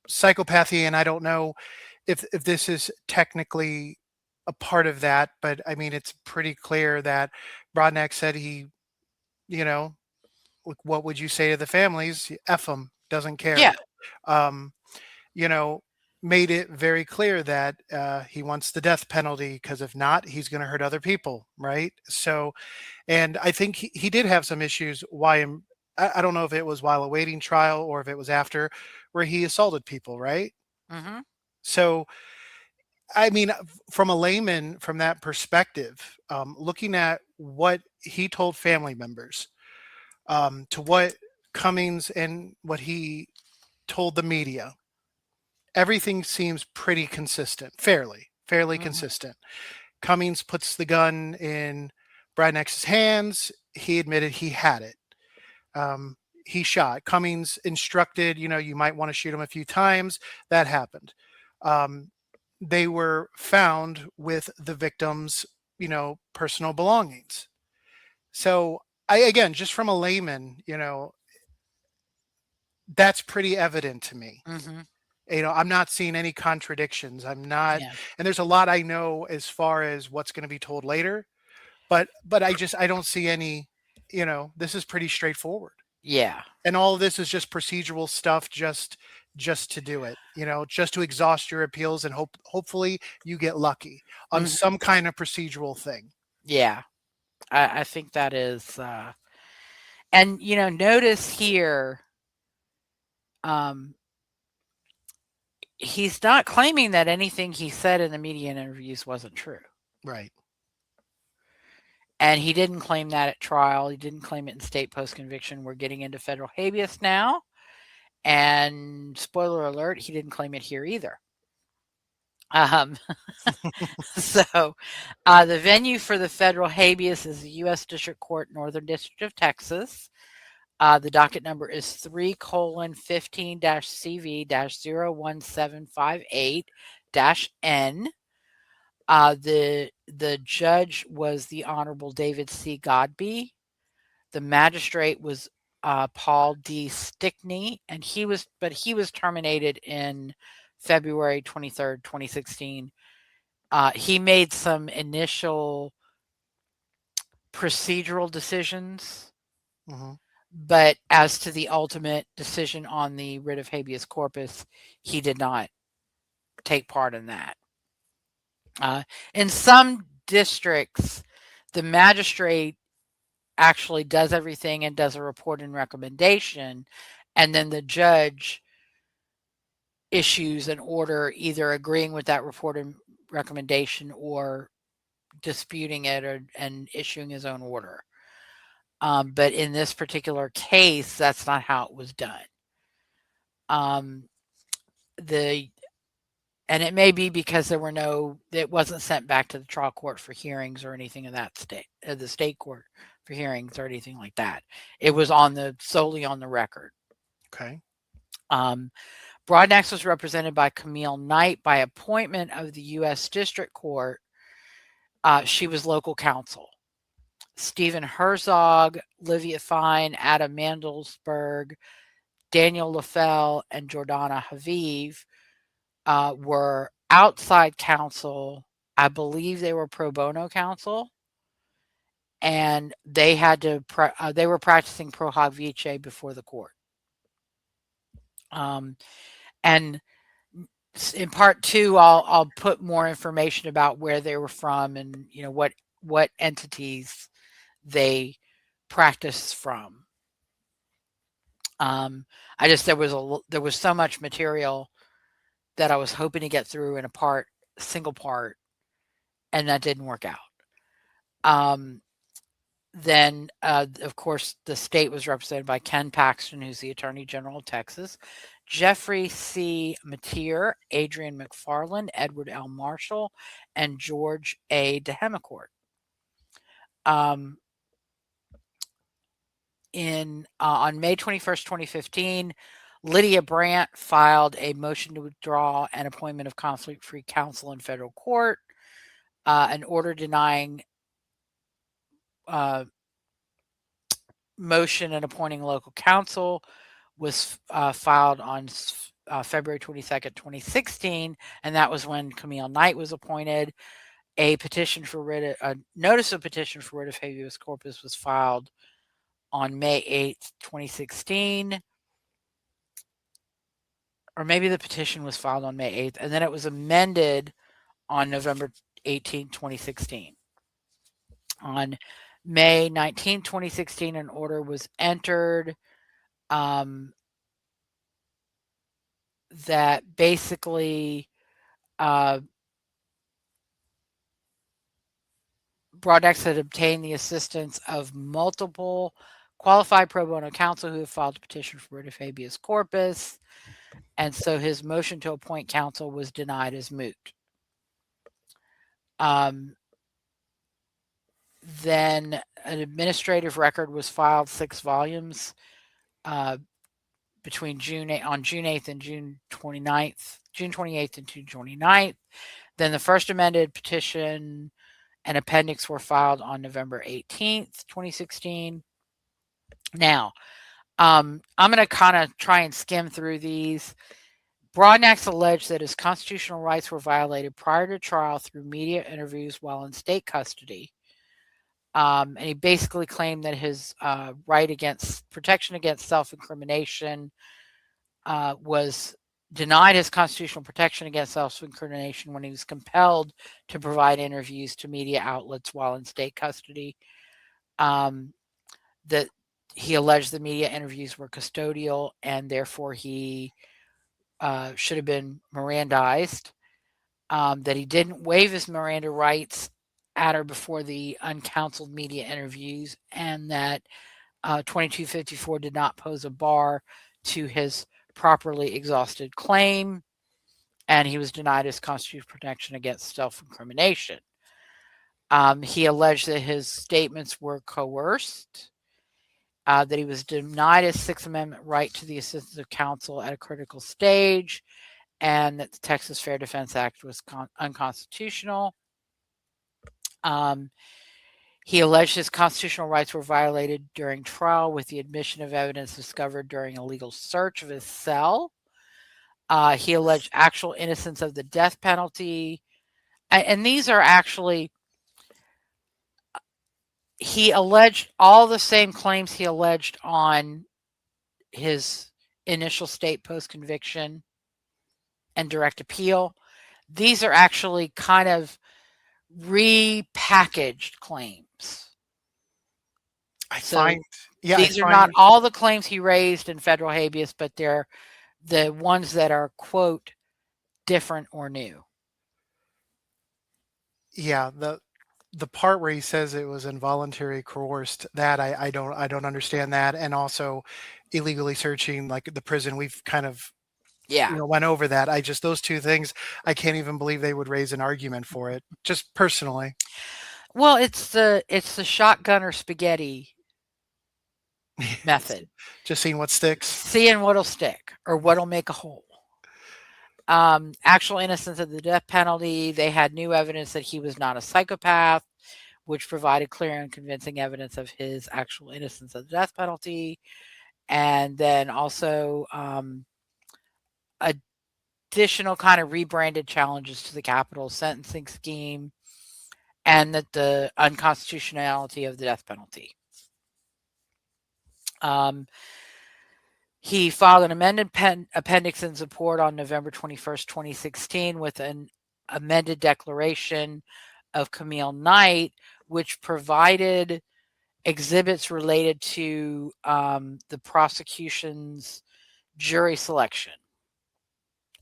psychopathy, and I don't know if this is technically a part of that, but I mean, it's pretty clear that Broadnax said he, you know, what would you say to the families? F them, doesn't care. Yeah. Um, you know, made it very clear that he wants the death penalty because if not, he's going to hurt other people, right? So, and I think he did have some issues. I don't know if it was while awaiting trial or if it was after, where he assaulted people, right? Hmm. So, I mean, from a layman, from that perspective, looking at what he told family members, to what Cummings and what he told the media, everything seems pretty consistent, fairly Hmm. consistent. Cummings puts the gun in Bradnax's hands. He admitted he had it. Um, he shot. Cummings instructed, you might want to shoot him a few times. That happened. Um, they were found with the victim's, personal belongings. So I, again, just from a layman, that's pretty evident to me. Hmm. I'm not seeing any contradictions. I'm not, Yeah. and there's a lot I know as far as what's going to be told later, but I don't see any, this is pretty straightforward. Yeah. And all of this is just procedural stuff, just to do it, just to exhaust your appeals and hopefully you get lucky on Hmm. some kind of procedural thing. Yeah. I think that is, and notice here, um, he's not claiming that anything he said in the media interviews wasn't true. Right. And he didn't claim that at trial. He didn't claim it in state post conviction. We're getting into federal habeas now. And spoiler alert, he didn't claim it here either. Um, the venue for the federal habeas is the U.S. District Court, Northern District of Texas. The docket number is 3:15-CV-01758-N. The judge was the Honorable David C. Godby. The magistrate was Paul D. Stickney, and he was terminated in February 23rd, 2016. He made some initial procedural decisions, Hmm. but as to the ultimate decision on the writ of habeas corpus, he did not take part in that. Uh, in some districts, the magistrate actually does everything and does a report and recommendation, and then the judge issues an order either agreeing with that report and recommendation or disputing it and issuing his own order. But in this particular case, that's not how it was done. Um, the and it may be because it wasn't sent back to the trial court for hearings or anything of that the state court for hearings or anything like that. It was solely on the record. Okay. Um, Broadnax was represented by Camille Knight by appointment of the U.S. District Court. She was local counsel. Stephen Herzog, Livia Fine, Adam Mandelsberg, Daniel LaFell, and Jordana Haviv were outside counsel. I believe they were pro bono counsel, and they were practicing pro hac vice before the court. Um, and in part two, I'll put more information about where they were from and what entities they practiced from. Um, I just there was so much material that I was hoping to get through in single part, and that didn't work out. Um, then, of course, the state was represented by Ken Paxton, who's the Attorney General of Texas, Jeffrey C. Mateer, Adrian McFarland, Edward L. Marshall, and George A. Dehemicourt. Um, on May 21st, 2015, Lydia Brandt filed a motion to withdraw an appointment of conflict-free counsel in federal court. An order denying uh, motion and appointing local counsel was filed on February 22nd, 2016, and that was when Camille Knight was appointed. A notice of petition for writ of habeas corpus was filed on May 8th, 2016, or maybe the petition was filed on May 8th, and then it was amended on November 18th, 2016. On May 19th, 2016, an order was entered that basically Broadnax had obtained the assistance of multiple qualified pro bono counsel who have filed a petition for writ of habeas corpus, and so his motion to appoint counsel was denied as moot. Then an administrative record was filed, 6 volumes, between June 8th and June 29th, June 28th and June 29th. Then the first amended petition and appendix were filed on November 18th, 2016. Now, I'm going to kind of try and skim through these. Broadnax alleged that his constitutional rights were violated prior to trial through media interviews while in state custody. And he basically claimed that his right against protection against self-incrimination was denied his constitutional protection against self-incrimination when he was compelled to provide interviews to media outlets while in state custody. That he alleged the media interviews were custodial and therefore he should have been Mirandized. That he didn't waive his Miranda rights at or before the uncounseled media interviews, and that 2254 did not pose a bar to his properly exhausted claim, and he was denied his constitutional protection against self-incrimination. He alleged that his statements were coerced, that he was denied his Sixth Amendment right to the assistance of counsel at a critical stage, and that the Texas Fair Defense Act was unconstitutional. He alleged his constitutional rights were violated during trial with the admission of evidence discovered during a legal search of his cell. He alleged actual innocence of the death penalty. And these are actually, he alleged all the same claims he alleged on his initial state post-conviction and direct appeal. These are actually kind of repackaged claims. These are not all the claims he raised in federal habeas, but they're the ones that are, quote, different or new. Yeah, the part where he says it was involuntary coerced, that I don't understand that, and also illegally searching like the prison. We've kind of went over that. Those two things, I can't even believe they would raise an argument for it, just personally. Well, it's the shotgun or spaghetti method. Just seeing what sticks. Seeing what'll stick or what'll make a hole. Actual innocence of the death penalty. They had new evidence that he was not a psychopath, which provided clear and convincing evidence of his actual innocence of the death penalty. And then also additional kind of rebranded challenges to the capital sentencing scheme, and that the unconstitutionality of the death penalty. He filed an amended appendix in support on November 21st, 2016, with an amended declaration of Camille Knight, which provided exhibits related to the prosecution's jury selection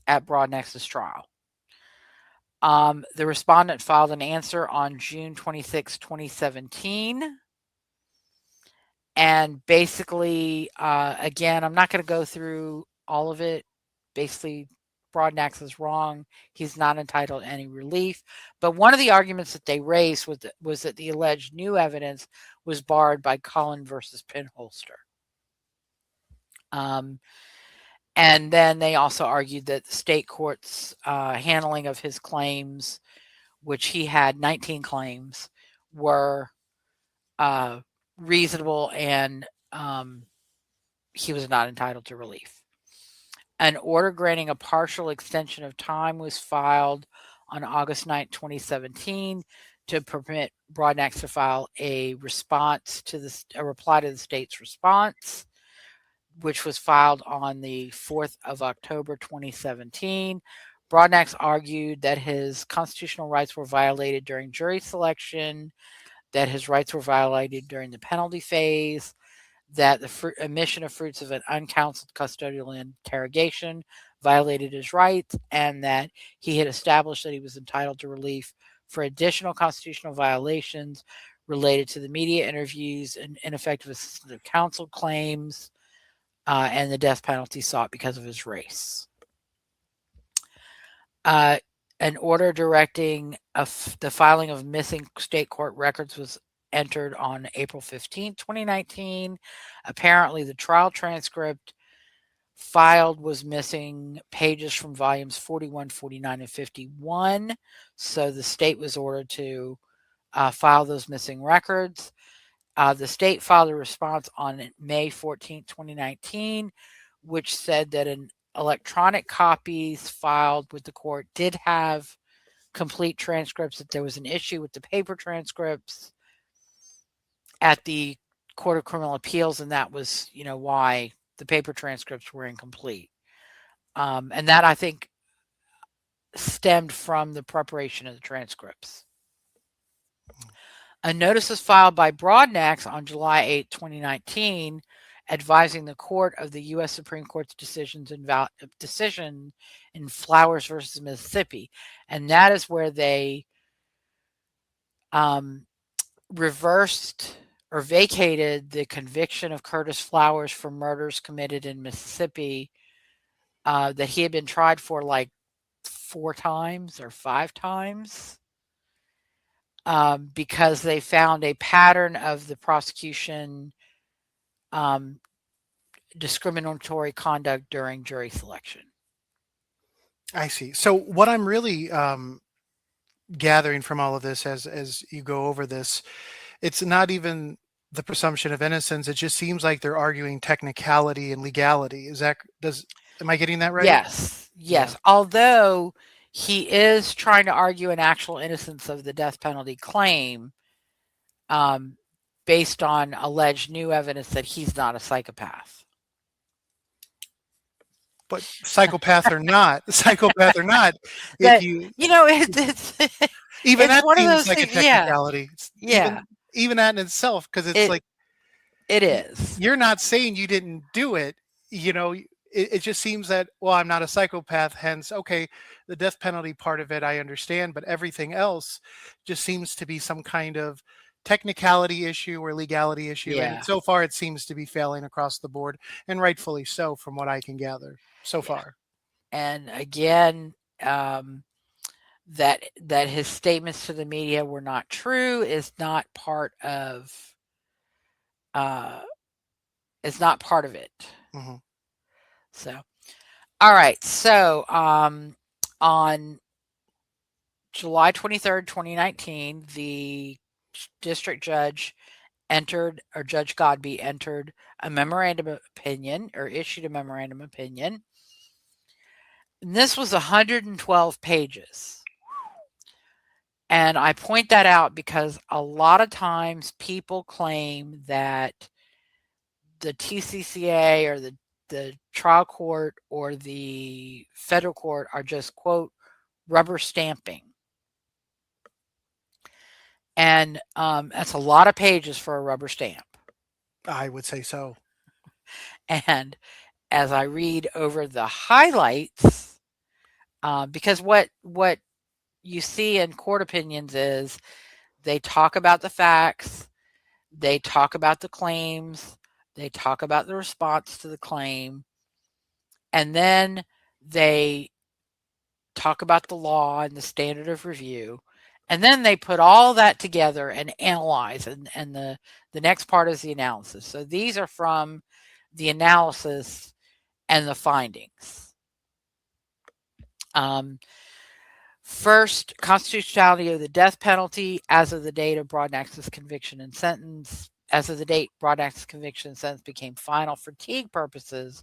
at Broadnax's trial. The respondent filed an answer on June 26, 2017. And basically, again, I'm not going to go through all of it. Basically, Broadnax is wrong. He's not entitled to any relief. But one of the arguments that they raised was that the alleged new evidence was barred by Garland versus Pinholster. And then they also argued that the state court's handling of his claims, which he had 19 claims, were uh, reasonable, and he was not entitled to relief. An order granting a partial extension of time was filed on August 9th, 2017, to permit Broadnax to file a reply to the state's response, which was filed on the 4th of October 2017. Broadnax argued that his constitutional rights were violated during jury selection, that his rights were violated during the penalty phase, that the omission of fruits of an uncounseled custodial interrogation violated his rights, and that he had established that he was entitled to relief for additional constitutional violations related to the media interviews and ineffective assistance of counsel claims, and the death penalty sought because of his race. An order directing the filing of missing state court records was entered on April 15th, 2019. Apparently, the trial transcript filed was missing pages from volumes 41, 49, and 51. So the state was ordered to file those missing records. The state filed a response on May 14th, 2019, which said that an electronic copies filed with the court did have complete transcripts, that there was an issue with the paper transcripts at the Court of Criminal Appeals, and that was, why the paper transcripts were incomplete. And that, I think, stemmed from the preparation of the transcripts. A notice was filed by Broadnax on July 8, 2019, advising the court of the U.S. Supreme Court's decision in Flowers versus Mississippi. And that is where they reversed or vacated the conviction of Curtis Flowers for murders committed in Mississippi that he had been tried for like 4 times or 5 times. Because they found a pattern of the prosecution discriminatory conduct during jury selection. I see. So what I'm really gathering from all of this, as you go over this, it's not even the presumption of innocence. It just seems like they're arguing technicality and legality. Am I getting that right? Yes. Yeah. Although he is trying to argue an actual innocence of the death penalty claim, based on alleged new evidence that he's not a psychopath. But psychopath or not, that, if it's even that one of seems those like a things. technicality. Yeah. Even that in itself, because it's like it is. You're not saying you didn't do it. It just seems that, well, I'm not a psychopath, hence, okay, the death penalty part of it I understand, but everything else just seems to be some kind of technicality issue or legality issue. Yeah. And so far it seems to be failing across the board, and rightfully so from what I can gather so far. And again, that his statements to the media were not true is not part of it. Mm-hmm. So, all right. So, on July 23rd, 2019, the district judge Judge Godbee entered a memorandum of opinion, or issued a memorandum of opinion. And this was 112 pages. And I point that out because a lot of times people claim that the TCCA or the trial court or the federal court are just, quote, rubber stamping. And that's a lot of pages for a rubber stamp. I would say so. And as I read over the highlights, because what you see in court opinions is they talk about the facts, they talk about the claims, they talk about the response to the claim, and then they talk about the law and the standard of review, and then they put all that together and analyze, and the next part is the analysis. So these are from the analysis, and the findings. Um, First, constitutionality of the death penalty as of the date of Broadnax's conviction and sentence. As of the date Broadnax's conviction and sentence became final for Teague purposes,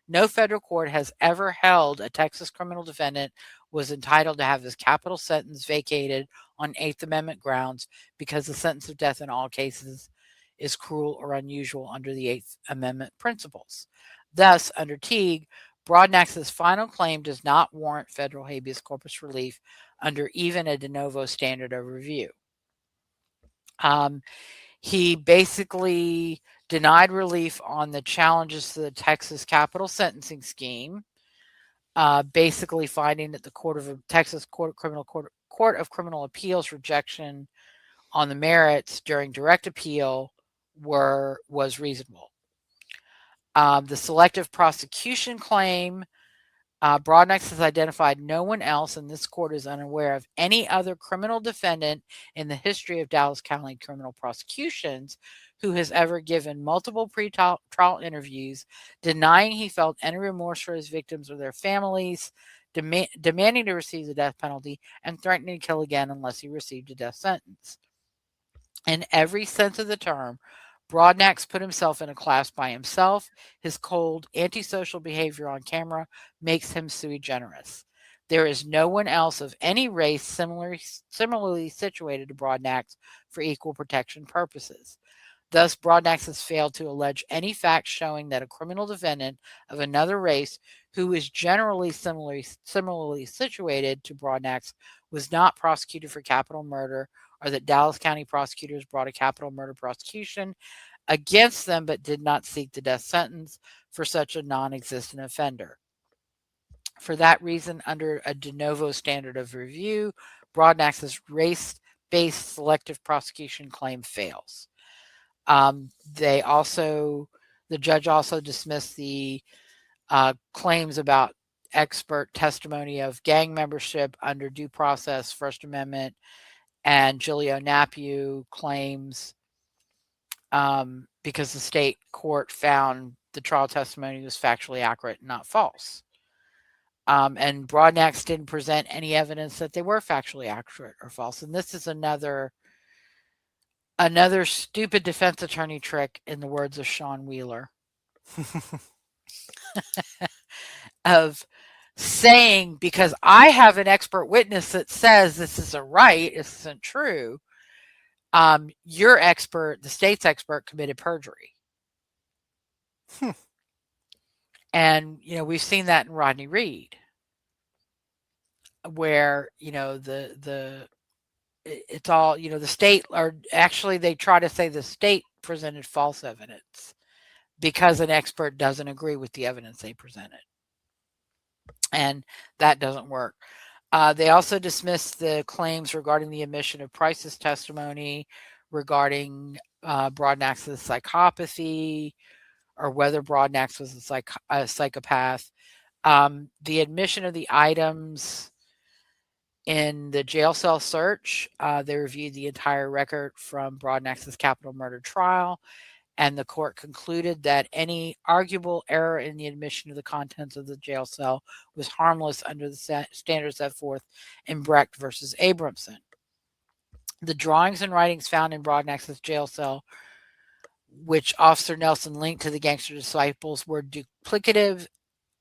no federal court has ever held a Texas criminal defendant was entitled to have his capital sentence vacated on Eighth Amendment grounds because the sentence of death in all cases is cruel or unusual under the Eighth Amendment principles. Thus, under Teague, Broadnax's final claim does not warrant federal habeas corpus relief under even a de novo standard of review. Um, he basically denied relief on the challenges to the Texas capital sentencing scheme, basically finding that the Texas Court of Criminal Appeals rejection on the merits during direct appeal was reasonable. The selective prosecution claim, Broadnax has identified no one else, and this court is unaware of any other criminal defendant in the history of Dallas County criminal prosecutions who has ever given multiple pre-trial interviews, denying he felt any remorse for his victims or their families, demanding to receive the death penalty, and threatening to kill again unless he received a death sentence. In every sense of the term, Broadnax put himself in a class by himself. His cold, antisocial behavior on camera makes him sui generis. There is no one else of any race similarly situated to Broadnax for equal protection purposes. Thus, Broadnax has failed to allege any facts showing that a criminal defendant of another race who is generally similarly situated to Broadnax was not prosecuted for capital murder, or that Dallas County prosecutors brought a capital murder prosecution against them but did not seek the death sentence for such a non existent offender. For that reason, under a de novo standard of review, Broadnax's race based selective prosecution claim fails. They also, the judge also dismissed the claims about expert testimony of gang membership under due process, First Amendment, and Giulio Napiu claims because the state court found the trial testimony was factually accurate and not false. And Broadnax didn't present any evidence that they were factually accurate or false. And this is another stupid defense attorney trick, in the words of Sean Wheeler, of saying, because I have an expert witness that says this isn't right, this isn't true, your expert, the state's expert, committed perjury. And, we've seen that in Rodney Reed, where, it's all, the state, or actually they try to say the state presented false evidence because an expert doesn't agree with the evidence they presented. And that doesn't work. They also dismissed the claims regarding the admission of Price's testimony regarding Broadnax's psychopathy, or whether Broadnax was a psychopath. The admission of the items in the jail cell search, they reviewed the entire record from Broadnax's capital murder trial, and the court concluded that any arguable error in the admission of the contents of the jail cell was harmless under the standards set forth in Brecht versus Abramson. The drawings and writings found in Broadnax's jail cell, which Officer Nelson linked to the gangster disciples, were duplicative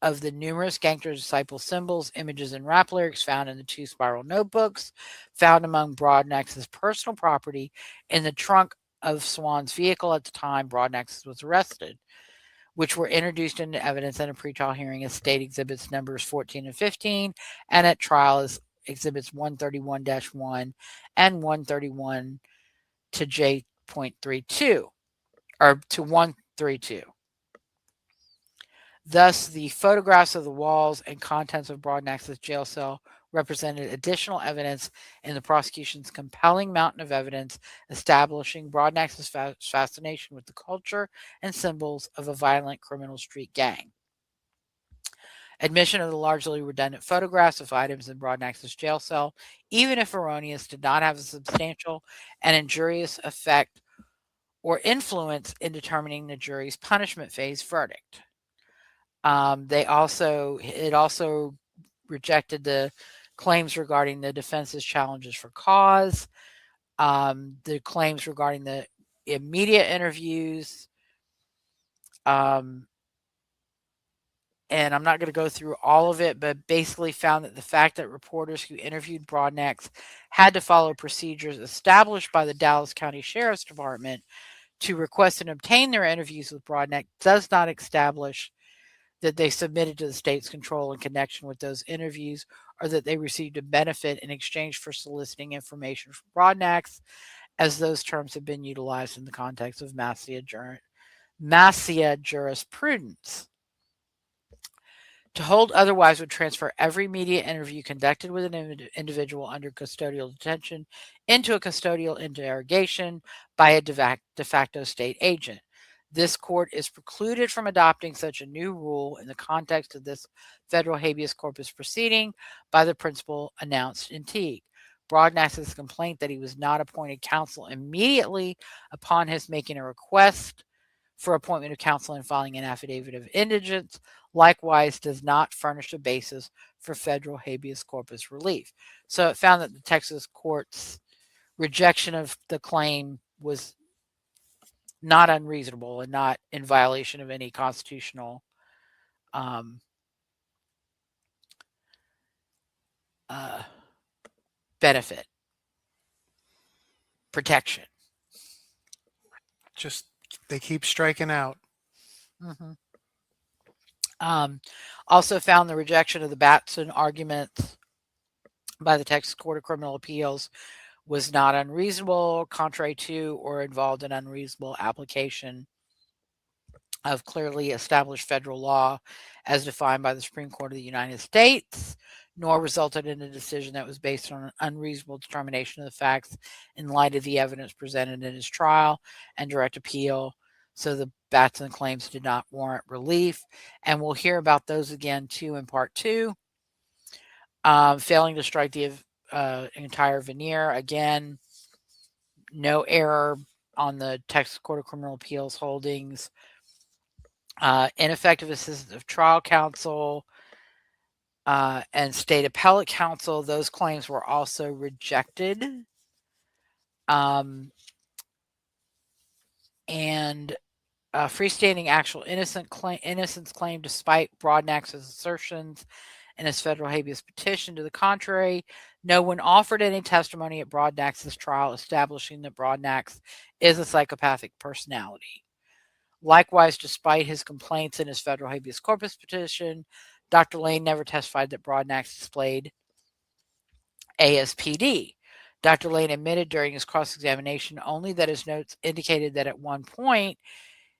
of the numerous gangster disciple symbols, images, and rap lyrics found in the 2 spiral notebooks found among Broadnax's personal property in the trunk of Swan's vehicle at the time Broadnax was arrested, which were introduced into evidence in a pretrial hearing as state exhibits numbers 14 and 15, and at trial as exhibits 131-1 and 131 to J.32, or to 132. Thus, the photographs of the walls and contents of Broadnax's jail cell represented additional evidence in the prosecution's compelling mountain of evidence establishing Broadnax's fascination with the culture and symbols of a violent criminal street gang. Admission of the largely redundant photographs of items in Broadnax's jail cell, even if erroneous, did not have a substantial and injurious effect or influence in determining the jury's punishment phase verdict. It also rejected the claims regarding the defense's challenges for cause, the claims regarding the immediate interviews, um, and I'm not going to go through all of it, but basically found that the fact that reporters who interviewed Broadnax had to follow procedures established by the Dallas County Sheriff's Department to request and obtain their interviews with Broadnax does not establish that they submitted to the state's control in connection with those interviews or that they received a benefit in exchange for soliciting information from Broadnax, as those terms have been utilized in the context of Massia jurisprudence. To hold otherwise would transfer every media interview conducted with an individual under custodial detention into a custodial interrogation by a de facto state agent. This court is precluded from adopting such a new rule in the context of this federal habeas corpus proceeding by the principle announced in Teague. Broadnax's complaint that he was not appointed counsel immediately upon his making a request for appointment of counsel and filing an affidavit of indigence likewise does not furnish a basis for federal habeas corpus relief. So it found that the Texas court's rejection of the claim was not unreasonable and not in violation of any constitutional um, uh, benefit, protection. Just they keep striking out. Mm-hmm. Also found the rejection of the Batson arguments by the Texas Court of Criminal Appeals was not unreasonable, contrary to, or involved in unreasonable application of clearly established federal law as defined by the Supreme Court of the United States, nor resulted in a decision that was based on an unreasonable determination of the facts in light of the evidence presented in his trial and direct appeal. So the Batson claims did not warrant relief. And we'll hear about those again too in part two. Failing to strike the entire veneer. Again, no error on the Texas Court of Criminal Appeals holdings. Ineffective assistance of trial counsel and state appellate counsel, those claims were also rejected. And freestanding actual innocence claim, despite Broadnax's assertions in his federal habeas petition to the contrary, no one offered any testimony at Broadnax's trial establishing that Broadnax is a psychopathic personality. Likewise, despite his complaints in his federal habeas corpus petition, Dr. Lane never testified that Broadnax displayed ASPD. Dr. Lane admitted during his cross-examination only that his notes indicated that at one point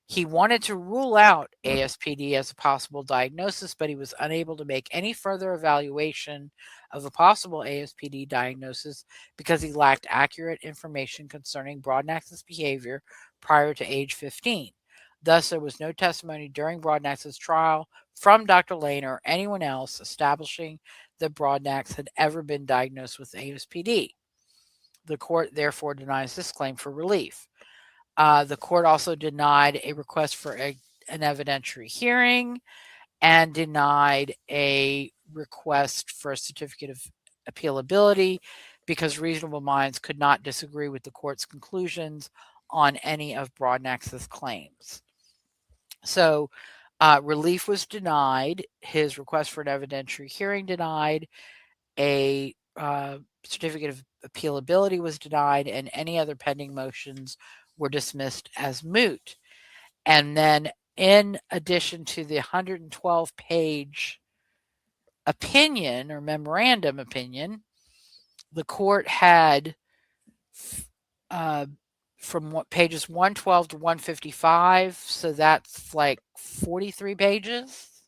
he wanted to rule out ASPD as a possible diagnosis, but he was unable to make any further evaluation of a possible ASPD diagnosis because he lacked accurate information concerning Broadnax's behavior prior to age 15. Thus, there was no testimony during Broadnax's trial from Dr. Lane or anyone else establishing that Broadnax had ever been diagnosed with ASPD. The court therefore denies this claim for relief. The court also denied a request for an evidentiary hearing and denied a request for a certificate of appealability because reasonable minds could not disagree with the court's conclusions on any of Broadnax's claims. So relief was denied, his request for an evidentiary hearing denied, a certificate of appealability was denied, and any other pending motions were dismissed as moot. And then, in addition to the 112-page opinion or memorandum opinion, the court had from pages 112 to 155, so that's like 43 pages.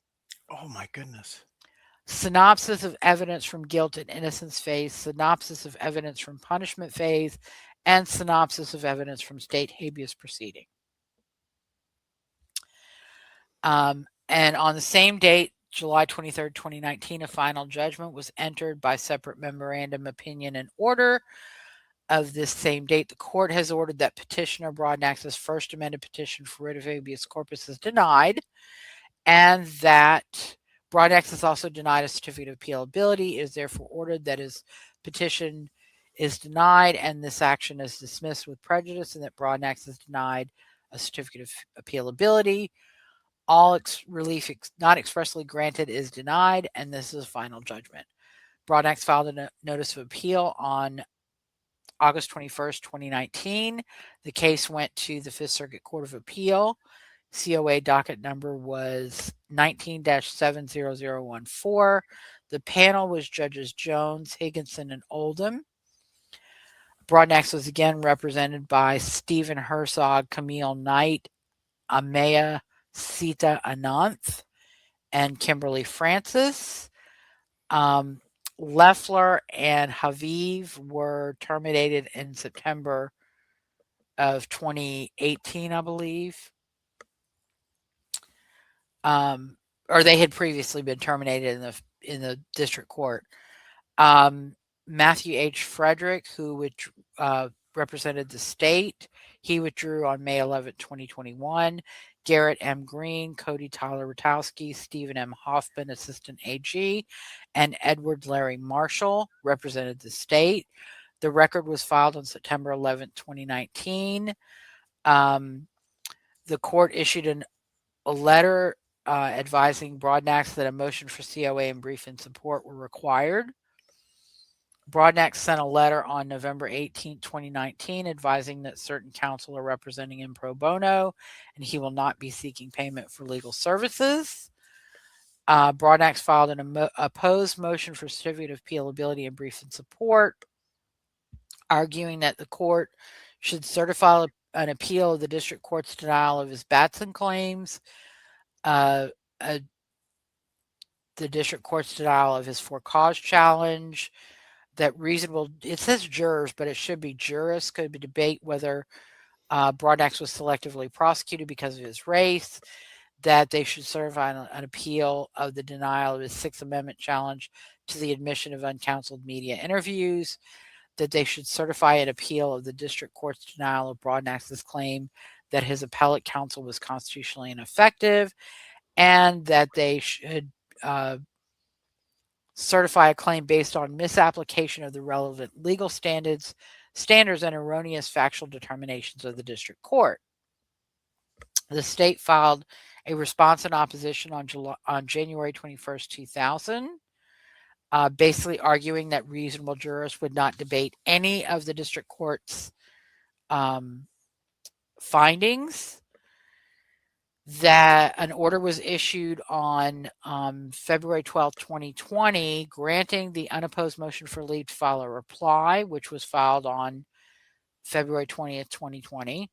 Oh my goodness. Synopsis of evidence from guilt and innocence phase, synopsis of evidence from punishment phase, and synopsis of evidence from state habeas proceeding. And on the same date, July 23rd, 2019, a final judgment was entered by separate memorandum opinion and order of this same date. The court has ordered that petitioner Broadnax's first amended petition for writ of habeas corpus is denied, and that Broadnax is also denied a certificate of appealability. It is therefore ordered that his petition is denied and this action is dismissed with prejudice, and that Broadnax is denied a certificate of appealability. All relief not expressly granted is denied, and this is a final judgment. Broadnax filed a notice of appeal on August 21st, 2019. The case went to the Fifth Circuit Court of Appeal. COA docket number was 19-70014. The panel was Judges Jones, Higginson, and Oldham. Broadnax was again represented by Stephen Herzog, Camille Knight, Amaya Sita Ananth, and Kimberly Francis. Leffler and Haviv were terminated in September of 2018, I believe. Or they had previously been terminated in the district court. Matthew H. Frederick, who represented the state, he withdrew on May 11, 2021. Garrett M. Green, Cody Tyler Rotowski, Stephen M. Hoffman, Assistant AG, and Edward Larry Marshall represented the state. The record was filed on September 11, 2019. The court issued a letter advising Broadnax that a motion for COA and brief in support were required. Broadnax sent a letter on November 18, 2019, advising that certain counsel are representing him pro bono and he will not be seeking payment for legal services. Broadnax filed an opposed motion for certificate of appealability and brief in support, arguing that the court should certify an appeal of the district court's denial of his Batson claims, the district court's denial of his for cause challenge, that reasonable, it says jurors, but it should be jurists, could debate whether Broadnax was selectively prosecuted because of his race, that they should certify an appeal of the denial of his Sixth Amendment challenge to the admission of uncounseled media interviews, that they should certify an appeal of the district court's denial of Broadnax's claim that his appellate counsel was constitutionally ineffective, and that they should certify a claim based on misapplication of the relevant legal standards and erroneous factual determinations of the district court. The state filed a response in opposition on January 21st, 2000, basically arguing that reasonable jurists would not debate any of the district court's findings. That an order was issued on February 12, 2020, granting the unopposed motion for leave to file a reply, which was filed on February 20th, 2020.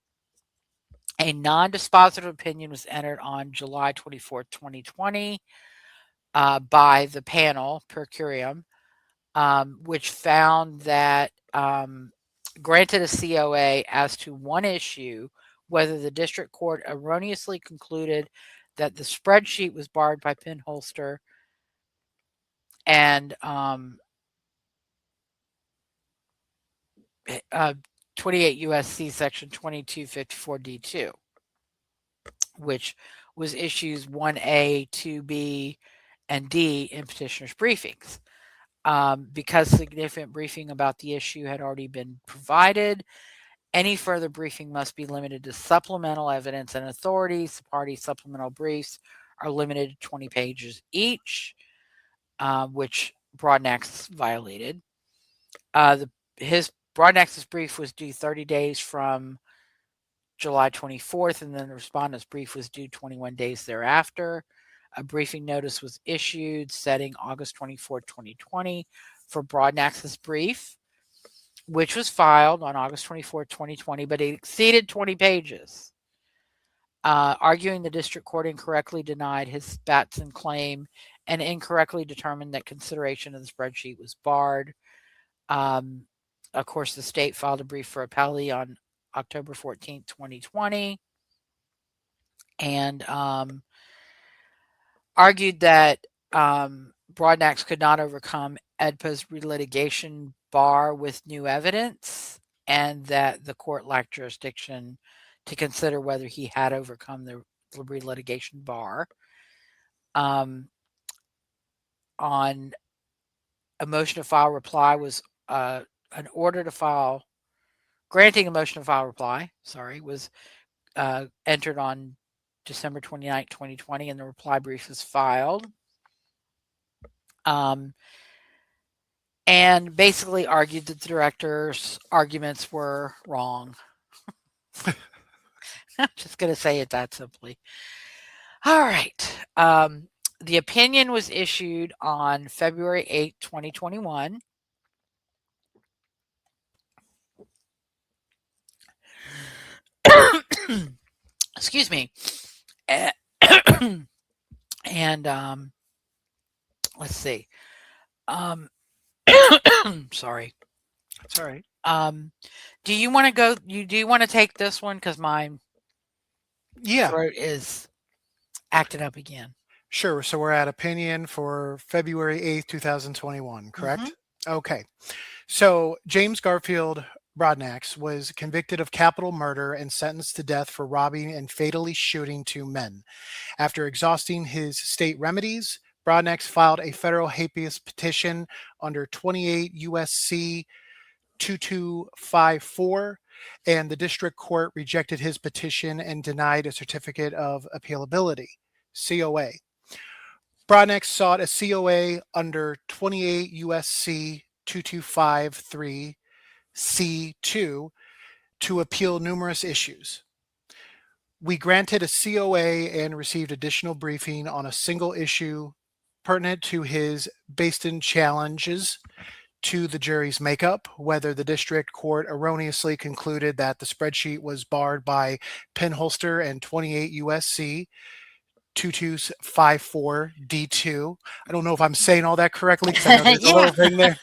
A non-dispositive opinion was entered on July 24th, 2020 by the panel, per curiam, which found that granted a COA as to one issue, whether the district court erroneously concluded that the spreadsheet was barred by pinholster and 28 U.S.C. section 2254 D2, which was issues 1A, 2B, and D in petitioner's briefings. Because significant briefing about the issue had already been provided, any further briefing must be limited to supplemental evidence and authorities. The party supplemental briefs are limited to 20 pages each, which Broadnax violated. Broadnax's brief was due 30 days from July 24th, and then the respondent's brief was due 21 days thereafter. A briefing notice was issued setting August 24th, 2020 for Broadnax's brief, which was filed on August 24th, 2020, but it exceeded 20 pages, arguing the district court incorrectly denied his Batson claim and incorrectly determined that consideration of the spreadsheet was barred. Of course, the state filed a brief for appellee on October 14th, 2020, and argued that Broadnax could not overcome EDPA's relitigation bar with new evidence, and that the court lacked jurisdiction to consider whether he had overcome the relitigation bar. Um, on a motion to file reply was an order to file granting a motion to file reply. Sorry, was entered on December 29th, 2020, and the reply brief was filed. Um, and basically argued that the director's arguments were wrong. I'm just going to say it that simply. All right. The opinion was issued on February 8th, 2021. Excuse me. And let's see. Um, sorry. It's all right. Do you want to go? Do you want to take this one because my Yeah, throat is acting up again? sure. So we're at opinion for February 8th, 2021, Hmm. correct? Okay. So James Garfield Broadnax was convicted of capital murder and sentenced to death for robbing and fatally shooting two men. After exhausting his state remedies, Broadnax filed a federal habeas petition under 28 USC 2254, and the district court rejected his petition and denied a certificate of appealability, COA. Broadnax sought a COA under 28 USC 2253 C2 to appeal numerous issues. We granted a COA and received additional briefing on a single issue pertinent to his Bastin challenges to the jury's makeup, whether the district court erroneously concluded that the spreadsheet was barred by pinholster and 28 USC 2254 D2. I don't know if I'm saying all that correctly because I know there's a Yeah, little thing there,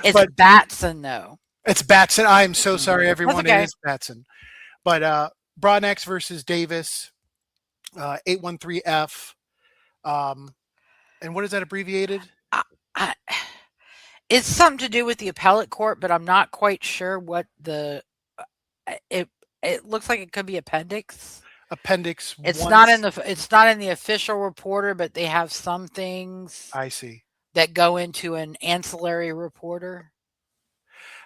it's but Batson though. it's Batson. I am so Mhm. sorry, That's everyone. It okay. is Batson. But Broadnax versus Davis, 813F. Um, and what is that abbreviated? I, I, it's something to do with the appellate court, but I'm not quite sure what the it. It looks like it could be appendix. Appendix It's 1. not in the official reporter, but they have some things I see. that go into an ancillary reporter.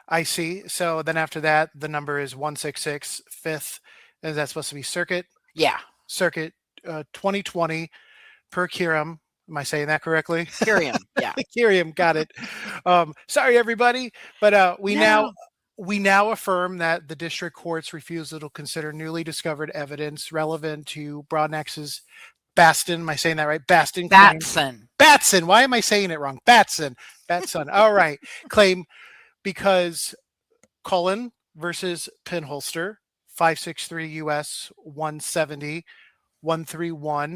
I see. So then after that, the number is 166 fifth. Is that supposed to be circuit? Yeah, Circuit 2020 per curum. Am I saying that correctly? curium. Yeah. Curium, got it. Sorry, everybody, but No, we now affirm that the district court's refusal to consider newly discovered evidence relevant to Broadnax's Bastin. Am I saying that right? Bastin claim. Batson. Batson. Why am I saying it wrong? Batson. Batson. All right. Claim because Cullen versus Pinholster, 563 US 170 131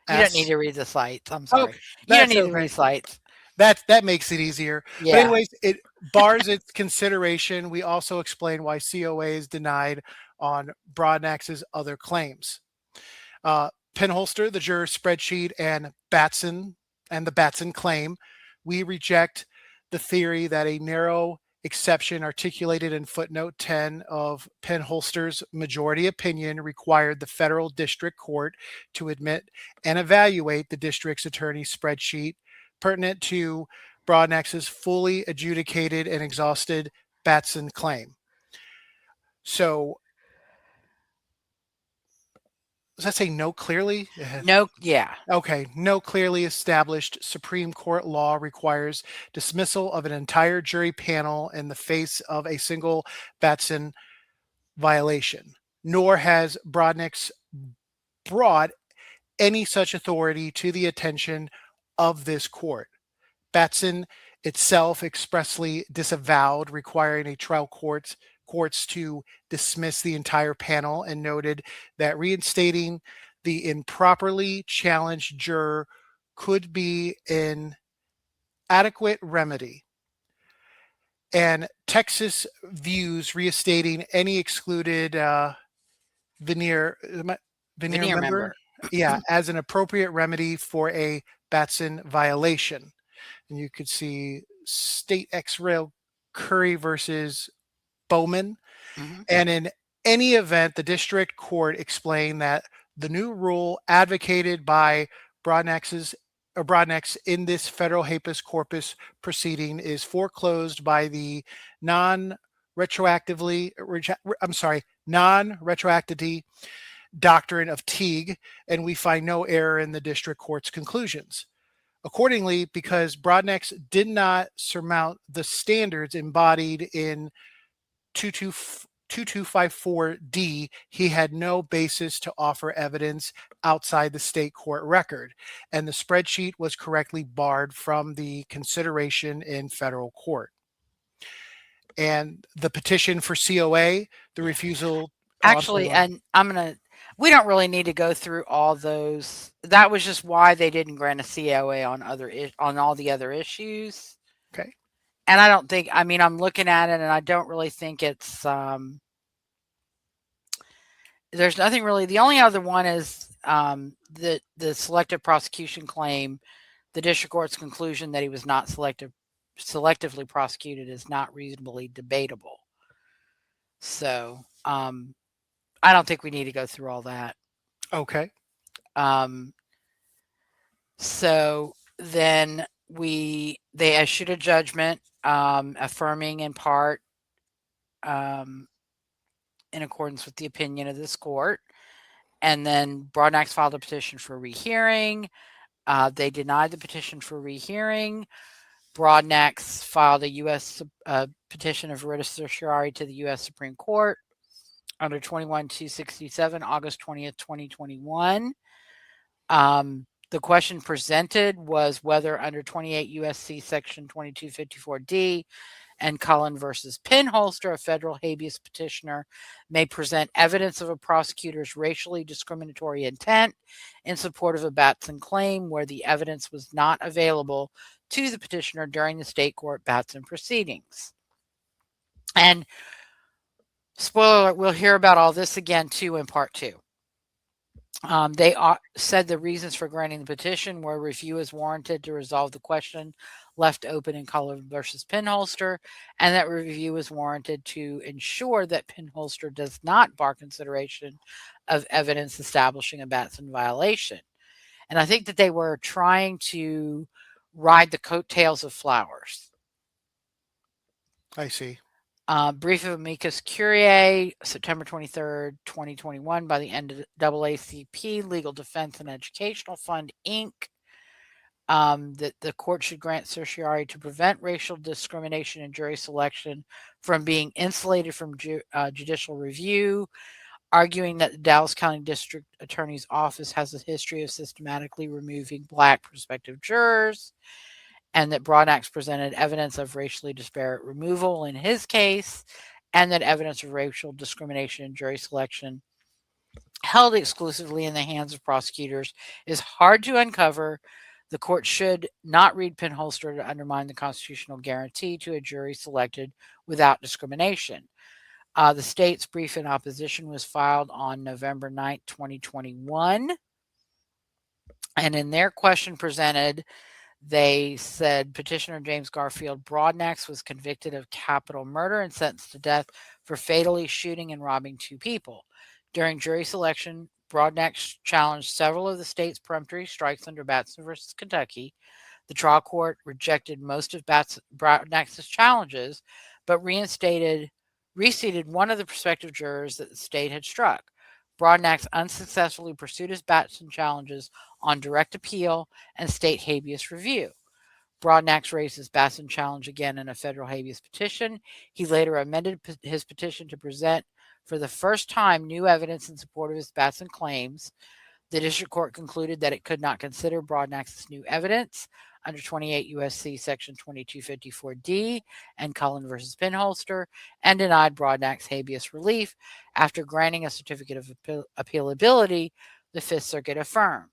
You don't need S. to read the sites. I'm Oh, sorry. You don't that's need to okay. read sites. That makes it easier. But Yeah. anyways, it bars its consideration. We also explain why COA is denied on Broadnax's other claims. Pinholster, the juror spreadsheet, and Batson and the Batson claim. We reject the theory that a narrow exception articulated in footnote 10 of Pinholster's majority opinion required the federal district court to admit and evaluate the district's attorney's spreadsheet pertinent to Broadnax's fully adjudicated and exhausted Batson claim. So, does that say no clearly? No, yeah. Okay, no clearly established Supreme Court law requires dismissal of an entire jury panel in the face of a single Batson violation, nor has Broadnax brought any such authority to the attention of this court. Batson itself expressly disavowed requiring a trial courts to dismiss the entire panel and noted that reinstating the improperly challenged juror could be an adequate remedy. And Texas views reinstating any excluded veneer veneer Veneer member, member. yeah, as an appropriate remedy for a Batson violation. And you could see State X Rail Curry versus Bowman. Hmm. And in any event, the district court explained that the new rule advocated by Broadnax's Broadnax in this federal habeas corpus proceeding is foreclosed by the non retroactively I'm sorry, non-retroactivity doctrine of Teague, and we find no error in the district court's conclusions. Accordingly, because Broadnax did not surmount the standards embodied in 2254D, he had no basis to offer evidence outside the state court record, and the spreadsheet was correctly barred from the consideration in federal court. And the petition for COA, the refusal. Oh, I'm sorry. Actually, and we don't really need to go through all those. That was just why they didn't grant a COA on on all the other issues. Okay. And I don't think, I mean, I'm looking at it and I don't really think it's, there's nothing really. The only other one is the selective prosecution claim. The district court's conclusion that he was not selectively prosecuted is not reasonably debatable. So I don't think we need to go through all that. Okay. So then they issued a judgment affirming in part in accordance with the opinion of this court. And then Broadnax filed a petition for rehearing. They denied the petition for rehearing. Broadnax filed a U.S. Petition of writ of certiorari to the U.S. Supreme Court under 21-267, August 20th, 2021. The question presented was whether under 28 U.S.C. Section 2254D and Cullen versus Pinholster, a federal habeas petitioner may present evidence of a prosecutor's racially discriminatory intent in support of a Batson claim where the evidence was not available to the petitioner during the state court Batson proceedings. And spoiler alert, we'll hear about all this again too in part 2. They said the reasons for granting the petition were review is warranted to resolve the question left open in Cullen versus Pinholster, and that review is warranted to ensure that Pinholster does not bar consideration of evidence establishing a Batson violation. And I think that they were trying to ride the coattails of Flowers. I see. Brief of amicus curiae, September 23rd, 2021, by the NAACP, Legal Defense and Educational Fund, Inc., that the court should grant certiorari to prevent racial discrimination in jury selection from being insulated from judicial review, arguing that the Dallas County District Attorney's Office has a history of systematically removing Black prospective jurors, and that Broadnax presented evidence of racially disparate removal in his case, and that evidence of racial discrimination in jury selection held exclusively in the hands of prosecutors is hard to uncover. The court should not read Pinholster to undermine the constitutional guarantee to a jury selected without discrimination. The state's brief in opposition was filed on November 9th, 2021. And in their question presented, they said petitioner James Garfield Broadnax was convicted of capital murder and sentenced to death for fatally shooting and robbing 2 people. During jury selection, Broadnax challenged several of the state's peremptory strikes under Batson versus Kentucky. The trial court rejected most of Broadnax's challenges, but reseated one of the prospective jurors that the state had struck. Broadnax unsuccessfully pursued his Batson challenges on direct appeal and state habeas review. Broadnax raised his Batson challenge again in a federal habeas petition. He later amended his petition to present for the first time new evidence in support of his Batson claims. The district court concluded that it could not consider Broadnax's new evidence under 28 U.S.C. Section 2254D and Cullen versus Pinholster, and denied Broadnax habeas relief. After granting a certificate of appealability, the Fifth Circuit affirmed.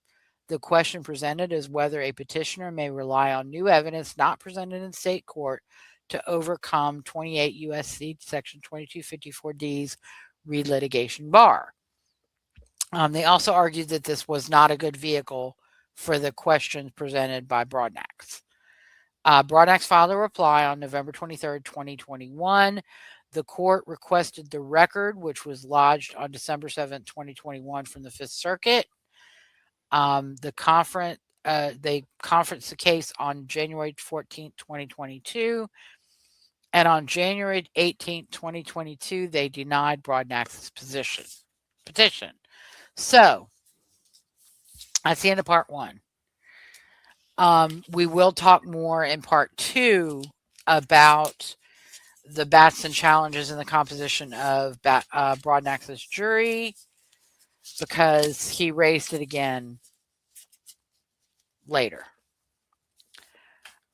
The question presented is whether a petitioner may rely on new evidence not presented in state court to overcome 28 U.S.C. Section 2254D's relitigation bar. They also argued that this was not a good vehicle for the questions presented by Broadnax. Broadnax filed a reply on November 23rd, 2021. The court requested the record, which was lodged on December 7th, 2021 from the Fifth Circuit. They conferenced the case on January 14th, 2022, and on January 18th, 2022, they denied Broadnax's petition. So that's the end of part one. We will talk more in part two about the Batson challenges and the composition of Broadnax's jury, because he raised it again later.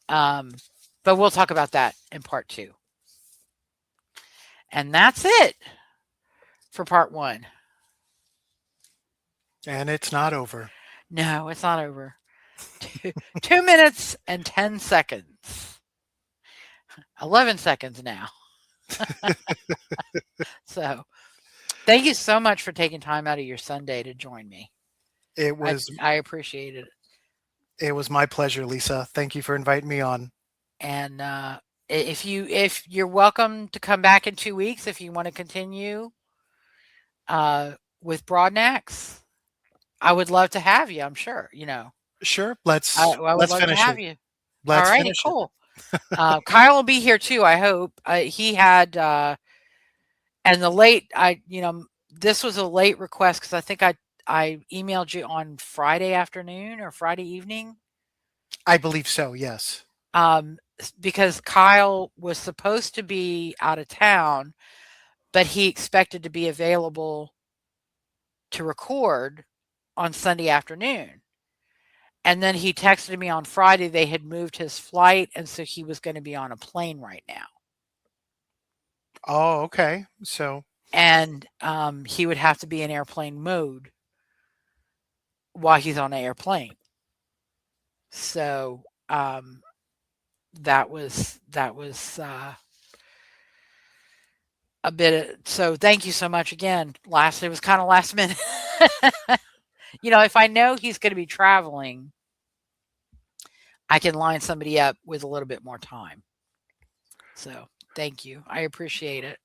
But we'll talk about that in part two. And that's it for part one. And it's not over. No, it's not over. 2 minutes and 10 seconds. 11 seconds now. So, thank you so much for taking time out of your Sunday to join me. I appreciate it. It was my pleasure, Lisa. Thank you for inviting me on. And if you're welcome to come back in 2 weeks if you want to continue with Broadnax. I would love to have you. I'm sure. Sure. Let's I would love to finish have it. you. Let's All righty, finish cool. Kyle will be here too, I hope. He had and this was a late request because I think I emailed you on Friday afternoon or Friday evening. I believe so, yes. Because Kyle was supposed to be out of town, but he expected to be available to record on Sunday afternoon. And then he texted me on Friday they had moved his flight, and so he was going to be on a plane right now. Oh, okay. So. And he would have to be in airplane mode while he's on the airplane. So that was a bit. So thank you so much again. It was kind of last minute. If I know he's going to be traveling, I can line somebody up with a little bit more time. So thank you. I appreciate it.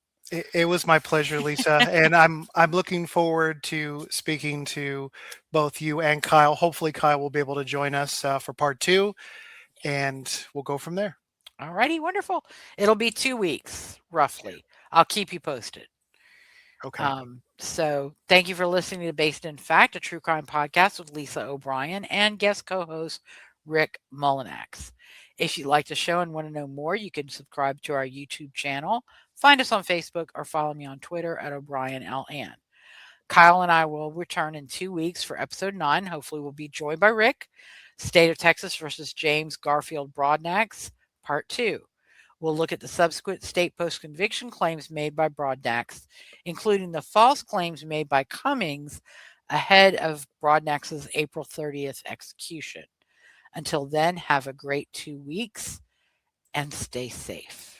It was my pleasure, Lisa, and I'm looking forward to speaking to both you and Kyle. Hopefully, Kyle will be able to join us for part two, and we'll go from there. All righty, wonderful. It'll be 2 weeks, roughly. I'll keep you posted. Okay. So thank you for listening to Based in Fact, a true crime podcast with Lisa O'Brien and guest co-host Rick Mullenax. If you like the show and want to know more, you can subscribe to our YouTube channel, find us on Facebook, or follow me on Twitter at O'BrienLN. Kyle and I will return in 2 weeks for episode 9. Hopefully we'll be joined by Rick. State of Texas versus James Garfield Broadnax, part 2. We'll look at the subsequent state post-conviction claims made by Broadnax, including the false claims made by Cummings ahead of Broadnax's April 30th execution. Until then, have a great 2 weeks and stay safe.